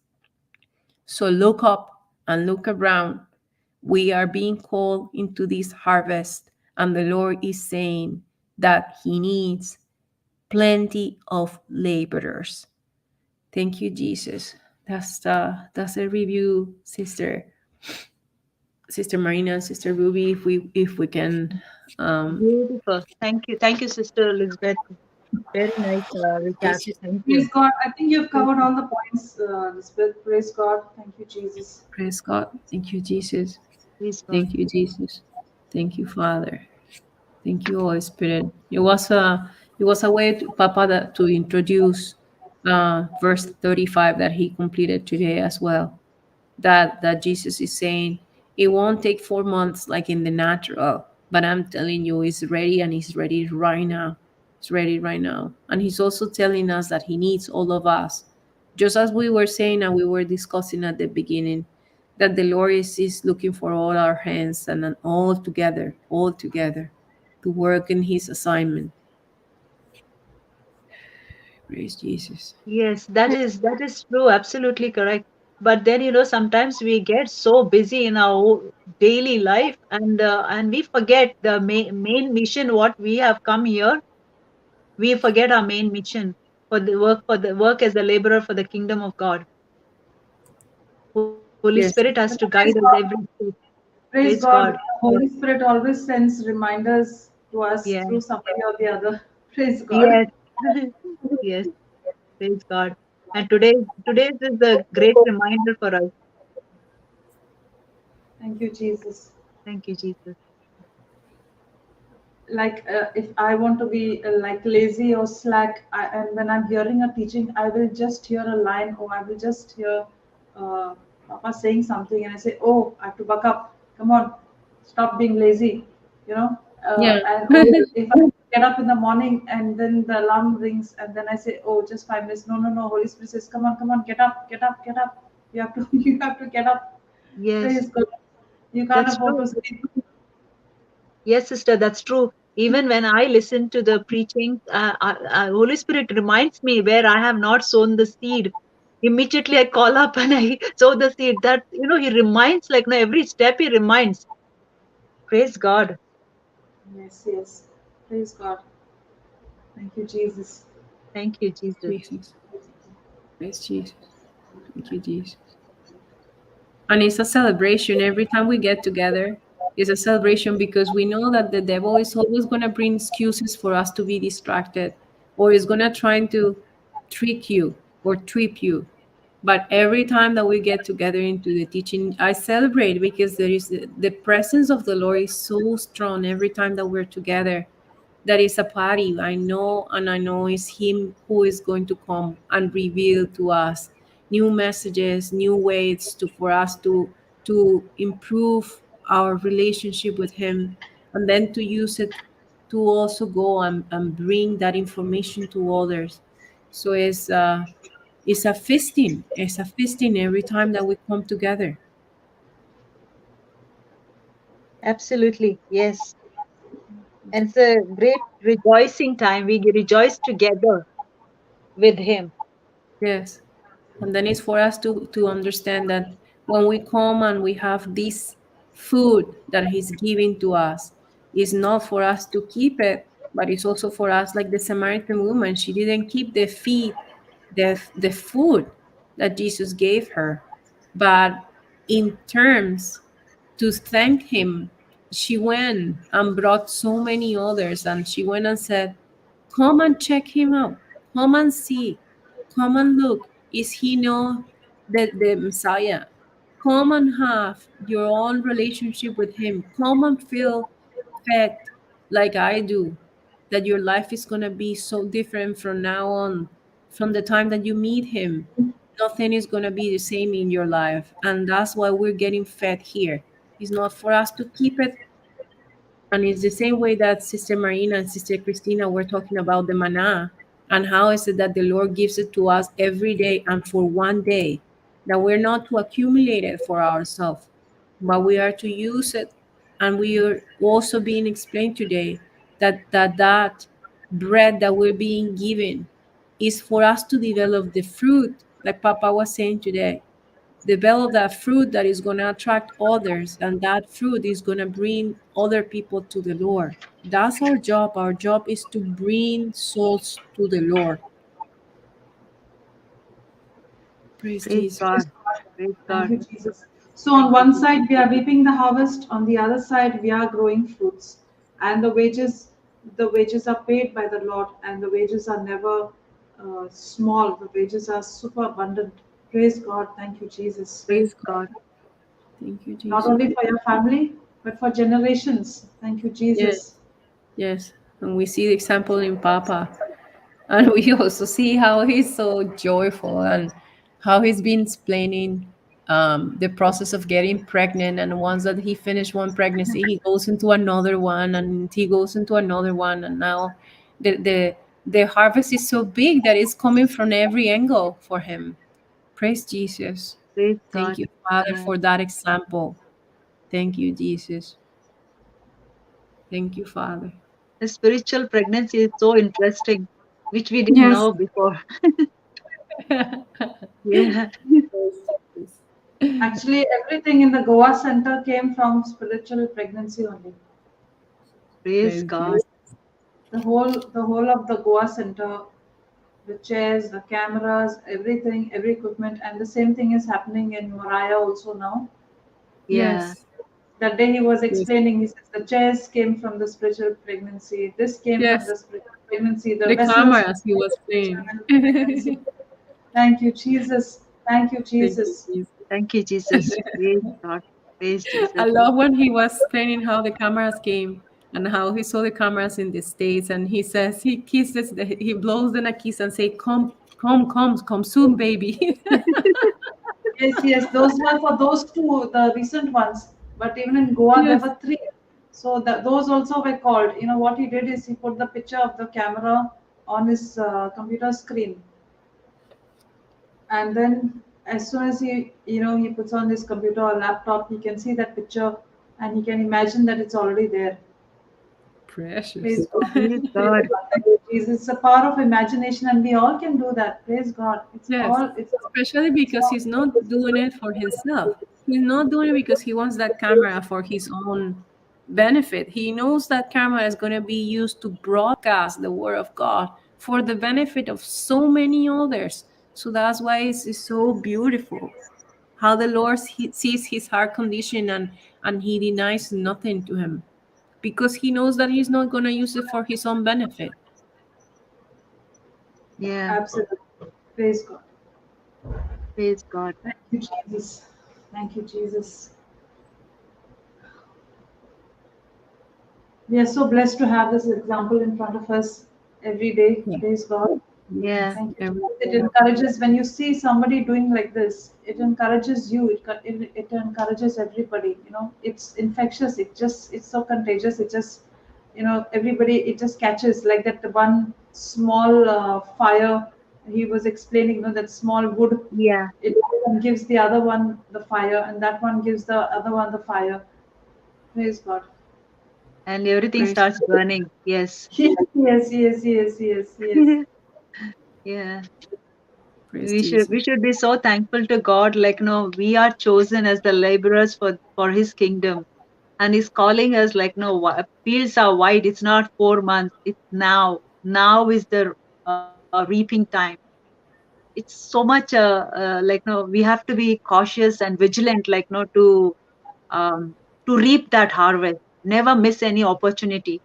So look up and look around. We are being called into this harvest, and the Lord is saying that He needs plenty of laborers. Thank you, Jesus. That's a review, Sister Marina and Sister Ruby. If we can, Beautiful. Thank you, Sister Elizabeth. Very nice recap. yes, yes. Thank you. Praise God. I think you've covered all the points, Elizabeth. Praise God. Thank you, Jesus. Praise God. Thank you, Jesus. Praise God. Thank you, Jesus. Thank you, Father. Thank you, Holy Spirit. It was a way to Papa to introduce verse 35 that he completed today as well. That Jesus is saying it won't take 4 months like in the natural, but I'm telling you, it's ready, and it's ready right now. It's ready right now. And he's also telling us that he needs all of us. Just as we were saying and we were discussing at the beginning, that the Lord is looking for all our hands and then all together to work in his assignment. Praise Jesus. Yes, that is true. Absolutely correct. But then, sometimes we get so busy in our daily life, and we forget the main mission what we have come here. We forget our main mission for the work as a laborer for the kingdom of God. Holy Spirit has to Yes. guide us Praise every God. step. Praise Praise God. God. Holy Spirit always sends reminders to us Yeah. through somebody or the other. Praise God. Yes. Yes. Praise God. And today's is a great reminder for us. Thank you, Jesus. Thank you, Jesus. Like if I want to be like lazy or slack, and when I'm hearing a teaching, I will just hear a line, or I will just hear Papa saying something, and I say, "Oh, I have to buck up. Come on, stop being lazy," you know. Yeah. And or if I get up in the morning and then the alarm rings, and then I say, "Oh, just 5 minutes." No, no, no. Holy Spirit says, come on, get up, get up, get up. You have to, you have to get up. Yes, Praise God. You can't that's afford true. to sleep. Yes, sister, that's true. Even when I listen to the preaching, Holy Spirit reminds me where I have not sown the seed. Immediately I call up and I sow the seed. That, he reminds, like, no, every step he reminds. Praise God. Yes, yes. Praise God. Thank you, Jesus. Thank you, Jesus. Jesus. Praise Jesus. Thank you, Jesus. And it's a celebration every time we get together. It's a celebration because we know that the devil is always going to bring excuses for us to be distracted, or is going to try to trick you or trip you. But every time that we get together into the teaching, I celebrate because there is the presence of the Lord is so strong every time that we're together. That is a party. I know, and I know it's Him who is going to come and reveal to us new messages, new ways for us to improve our relationship with Him, and then to use it to also go and bring that information to others. So it's a feasting. It's a feasting every time that we come together. Absolutely. Yes. And it's a great rejoicing time. We rejoice together with him. Yes. And then it's for us to understand that when we come and we have this food that He's giving to us, it's not for us to keep it, but it's also for us, like the Samaritan woman. She didn't keep the food that Jesus gave her, but in terms to thank Him, she went and brought so many others, and she went and said, "Come and check him out. Come and see. Come and look. Is he not the Messiah? Come and have your own relationship with him. Come and feel fed like I do. That your life is going to be so different from now on, from the time that you meet him. Nothing is going to be the same in your life. And that's why we're getting fed here. It's not for us to keep it, and it's the same way that Sister Marina and Sister Christina were talking about the manna, and how is it that the Lord gives it to us every day and for one day, that we're not to accumulate it for ourselves, but we are to use it. And we are also being explained today that bread that we're being given is for us to develop the fruit, like Papa was saying today, develop that fruit that is going to attract others, and that fruit is going to bring other people to the Lord. That's our job. Our job is to bring souls to the Lord. Praise Praise Jesus. God. Praise Thank God. you, Jesus. So on Thank you, one Jesus. side we are reaping the harvest, on the other side we are growing fruits, and the wages are paid by the Lord, and the wages are never small. The wages are super abundant. Praise God. Thank you, Jesus. Praise God. Thank you, Not Jesus. only for your family, but for generations. Thank you, Yes, Jesus. yes. And we see the example in Papa. And we also see how he's so joyful and how he's been explaining the process of getting pregnant. And once that he finished one pregnancy, he goes into another one, and he goes into another one. And now the harvest is so big that it's coming from every angle for him. Praise Jesus. Praise Thank God. you, Father, Yeah. for that example. Thank you, Jesus. Thank you, Father. The spiritual pregnancy is so interesting, which we didn't Yes. know before. Yeah. Actually, everything in the Goa Center came from spiritual pregnancy only. Praise Praise God. Jesus. The whole of the Goa Center, the chairs, the cameras, everything, every equipment, and the same thing is happening in Moraya also now. Yeah. Yes. That day he was Yes. explaining, he says the chairs came from the spiritual pregnancy, this came from Yes. the spiritual pregnancy, the The vessels cameras he was playing. pregnancy. Thank you, Jesus. Thank you, Thank you, Jesus. Jesus. Thank you, Jesus. Praise God. Praise I Jesus. love when he was explaining how the cameras came and how he saw the cameras in the States, and he says he kisses, he blows them a kiss and say, "Come, come, come, come soon, baby." Yes, yes, those were for those two, the recent ones. But even in Goa, there Yes. were three. So those also were called. You know what he did is he put the picture of the camera on his computer screen, and then as soon as he puts on his computer or laptop, he can see that picture, and he can imagine that it's already there. Praise Precious. God. Praise Praise God. God. Thank you, Jesus. It's a power of imagination, and we all can do that. Praise God. It's Yes, all. especially because he's not doing it for himself. He's not doing it because he wants that camera for his own benefit. He knows that camera is going to be used to broadcast the word of God for the benefit of so many others. So that's why it's so beautiful how the Lord sees his heart condition, and he denies nothing to him because he knows that he's not going to use it for his own benefit. Yeah. Absolutely. Praise God. Praise God. Thank you, Jesus. Thank you, Jesus. We are so blessed to have this example in front of us every day. Yeah. Praise God. Yeah. Thank you, Every Jesus. It day. encourages when you see somebody doing like this. It encourages you. It encourages everybody. It's infectious. It's so contagious. It just everybody. It just catches like that. The one small fire he was explaining. That small wood. Yeah. It gives the other one the fire, and that one gives the other one the fire. Praise God. And everything Praise starts burning. Yes. Yes, yes, yes, yes, yes. Yeah. Praise We Jesus. should be so thankful to God. Like, no, we are chosen as the laborers for His kingdom, and He's calling us. Like, no, fields are wide. It's not 4 months. It's now. Now is the reaping time. It's so much. Like, no, we have to be cautious and vigilant. Like, no, um, to reap that harvest. Never miss any opportunity.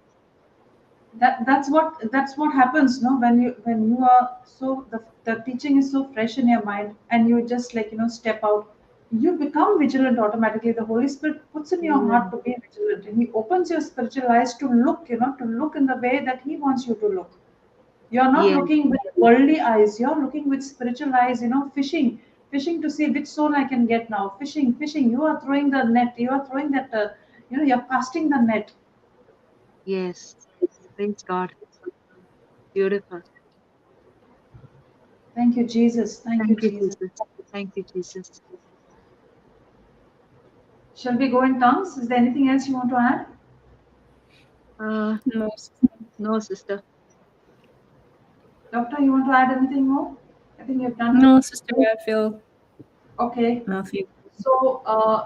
That's what happens, no, when you are so the teaching is so fresh in your mind, and you just step out, you become vigilant automatically. The Holy Spirit puts in your Yeah. heart to be vigilant, and He opens your spiritual eyes to look, to look in the way that He wants you to look. You're not Yes. looking with worldly eyes, you're looking with spiritual eyes, fishing to see which soul I can get now. Fishing, you are throwing the net, you are throwing that you're casting the net. Yes. Praise God. Beautiful. Thank you, Jesus. Thank you, Thank you, Jesus. Jesus. Thank you, Jesus. Shall we go in tongues? Is there anything else you want to add? Uh, No, no, sister. Doctor, you want to add anything more? I think you've done. no, Sister, I feel Okay. Nothing. So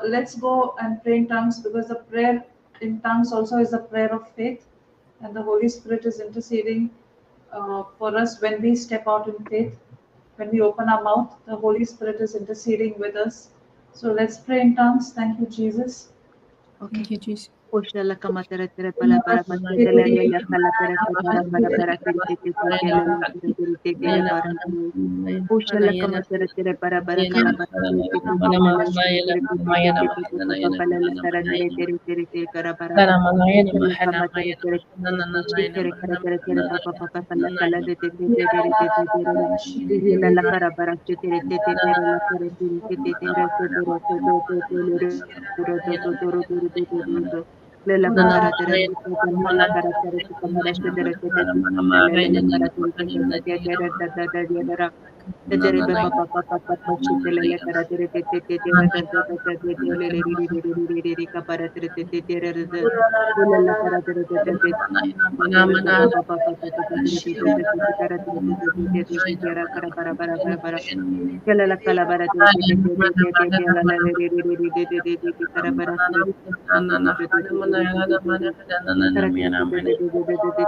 let's go and pray in tongues, because the prayer in tongues also is a prayer of faith, and the Holy Spirit is interceding for us when we step out in faith. When we open our mouth, the Holy Spirit is interceding with us. So let's pray in tongues. Thank you, Jesus. Okay. Thank you, Jesus. Oshala kamatera tere pala para pashetela ya kala tere para tere tere tere bara Ushala kama tere tere para kala para tere tere tere tere pala la tara tere tere tere tere kara para ushala kama tere tere tere kara tere papa papa kala de tere tere tere tere Ihila la kara para tere tere tere la kara tere tere tere le la kara tere la kara tere kama tere tere le kara tere tere Tere ba pa pa pa pa pa pa shite le kara tere te te te te da da da da da da le le ri ri ri ri ri ri ri ka para tere te te te re re de ula la kara tere te te te te re ba pa pa pa pa pa pa tere te te te te kara tere te te te te te te ra kara para kala la kala bara tere te te te te te te te la la le ri ri ri ri te te te te kara para tere te te te te te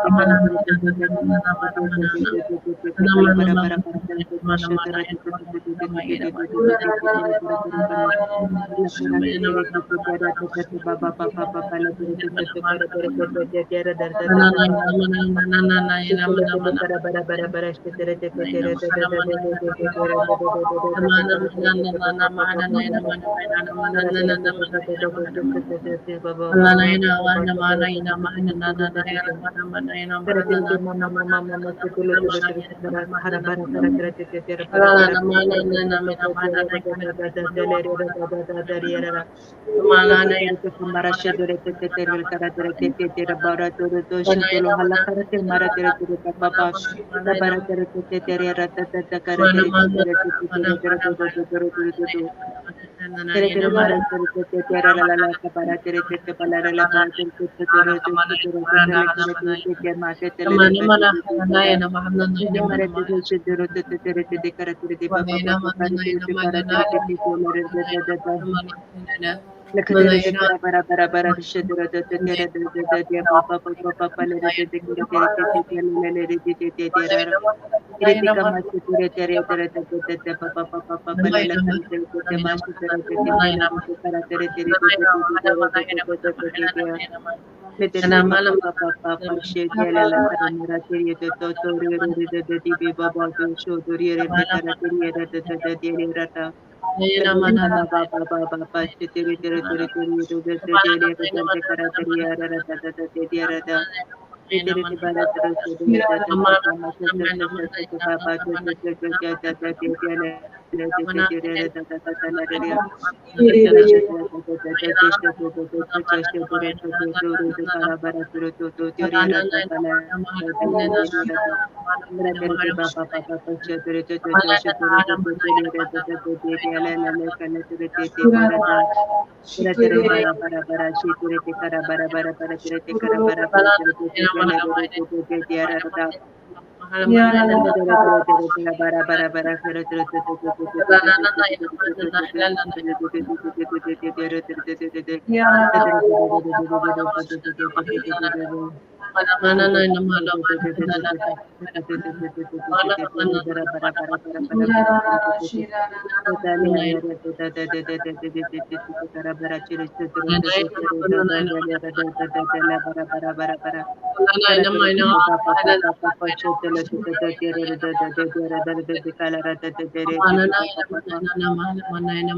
kara tere te te te te te te te te kara tere te te te te kala para tere te mashe tere te te te te te te te te te te kara para la kara tere te te te ra te te ba ba ba ba ba la tere te te te kara tere te te te te ra dar dar dar ba ba ba Shukula te te kara bara shte tere te te te re te te te te te te te te re te te te te te te kara tere te te ba ba ba ba ba ba kara tere te te te te te te te te te te ba ba ba ba ba ba shte tere te te te te te te te Kara tere te mama mama mama shukula tere tere te bara hara bara kara tere te te te ra bara kara tere te te te te te te re da da da da da le re da da da da da re ra Shete tere te mara shedere te te tere kara tere te te tere bara tere to shentolo hala kara te mara tere tere ta papa la bara tere te te tere ra ta ta ta kara tere te tere te te tere tere to to to to to to to tere tere mara tere te te tere la la la ka bara tere te te pala la la bara tere te te tere te te tere te tere kara tere te te ma te te le le ka te te te tere Ine mara te te shedero te te tere te te kara tere te papa papa kara tere te kara tere te te te le re da da da Lekadere te kara bara shedera te te tere te te te te pa pa pa pa pa pa le te te kere tere te te te le le le te te te te ra ra ire te kama te tere tere tere te te te te pa pa pa pa pa pa le le kare tere te te ma te tere te te te le te kara tere tere te te te te tere te te te te te te le tere te pa pa pa pa pa pa she te le le kare mera tere te to re re re te te te be ba ba to sho to re re te kara tere re te te te te re ra ta Kadena ba ba ba ba ba ba she tere tere tere tere tere tere tere tere tere kara tere ya ra ra ta ta ta te tere ra te tere te bara tere se tere te te te te ma se se se se se se ba ba se se se se se se se te te le le te te tere ra ta ta ta ta la re ya tere tere she tere te te te te te she te te te te te she tere te te te ru te kara bara tere to to tere ra ta ta la te te tere ra ta Mera tere te ba ba ba ba ba she tere te te te she tere te te te le re te te te te te le le le kale tere te te te ra ta tere tere bara bara bara she tere te kara bara bara bara tere te kara bara bara tere te te te le re re te te te te ra ta tere tere tere tere tere bara bara bara tere tere te te te te te te te te te te te te te te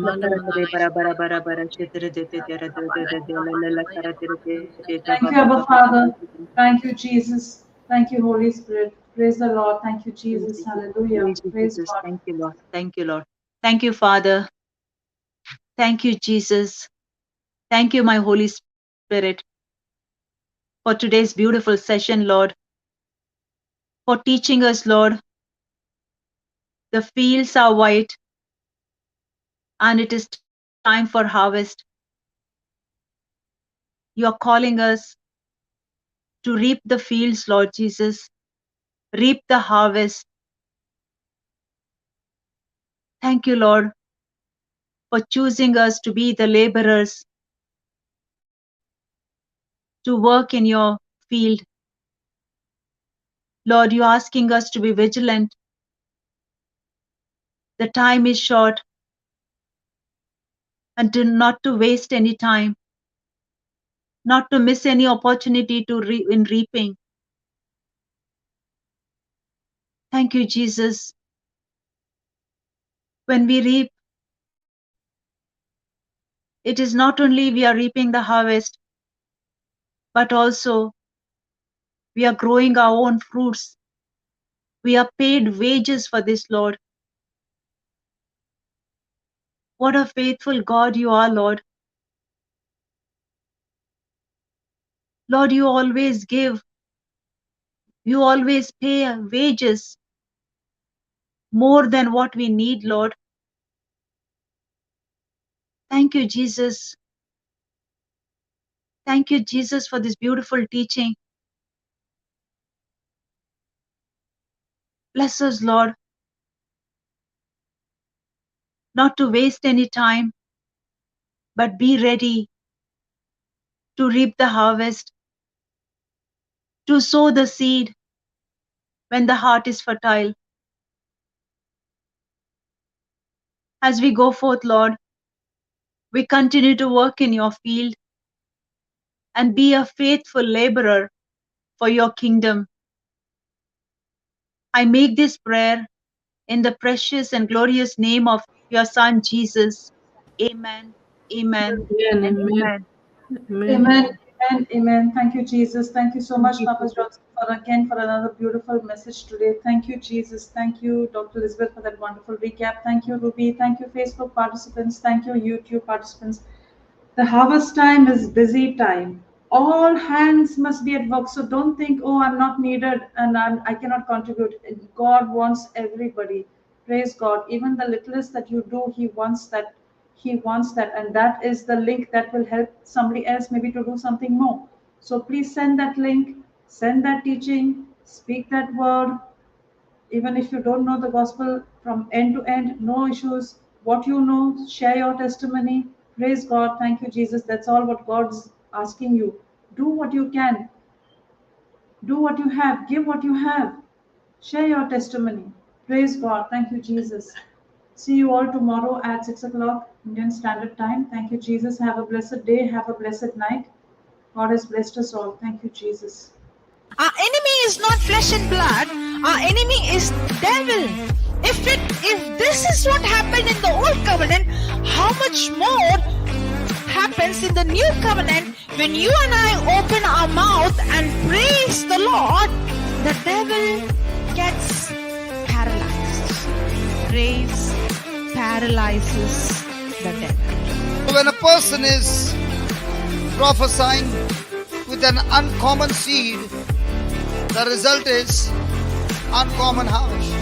La cara tere bara bara bara bara shetere de te tere de de la cara tere te te Thank ba you, ba Abba ba ba ba Father. Thank you, Jesus. Thank you, Holy Spirit. Praise the Lord. Thank you, Jesus. Hallelujah. Praise you, Praise Jesus. God. Thank you, Lord. Thank you, Lord. Thank you, Father. Thank you, Jesus. Thank you, my Holy Spirit, for today's beautiful session, Lord, for teaching us, Lord. The fields are white and it is time for harvest. You are calling us to reap the fields, Lord Jesus, reap the harvest. Thank you, Lord, for choosing us to be the laborers, to work in your field. Lord, you're asking us to be vigilant. The time is short, and not to waste any time, not to miss any opportunity in reaping. Thank you, Jesus. When we reap, it is not only we are reaping the harvest, but also we are growing our own fruits. We are paid wages for this, Lord. What a faithful God you are, Lord. Lord, you always give. You always pay wages more than what we need, Lord. Thank you, Jesus. Thank you, Jesus, for this beautiful teaching. Bless us, Lord, not to waste any time, but be ready to reap the harvest, to sow the seed when the heart is fertile. As we go forth, Lord, we continue to work in your field and be a faithful laborer for your kingdom. I make this prayer in the precious and glorious name of your Son, Jesus. Amen, amen, Amen. and Amen. amen. Amen. Amen. Amen. Amen. Thank you, Jesus. Thank you so much, you, Papa Johnson, for another beautiful message today. Thank you, Jesus. Thank you, Dr. Elizabeth, for that wonderful recap. Thank you, Ruby. Thank you, Facebook participants. Thank you, YouTube participants. The harvest time is busy time. All hands must be at work. So don't think, oh, I'm not needed and I cannot contribute. God wants everybody. Praise God. Even the littlest that you do, He wants that. He wants that. And that is the link that will help somebody else maybe to do something more. So please send that link, send that teaching, speak that word. Even if you don't know the gospel from end to end, no issues. What you know, share your testimony. Praise God. Thank you, Jesus. That's all what God's asking you. Do what you can. Do what you have. Give what you have. Share your testimony. Praise God. Thank you, Jesus. See you all tomorrow at 6 o'clock Indian Standard Time. Thank you, Jesus. Have a blessed day. Have a blessed night. God has blessed us all. Thank you, Jesus. Our enemy is not flesh and blood. Our enemy is devil. If this is what happened in the old covenant, how much more happens in the new covenant when you and I open our mouth and praise the Lord, the devil gets paralyzed. Praise paralyzes the devil. When a person is prophesying with an uncommon seed, the result is uncommon harvest.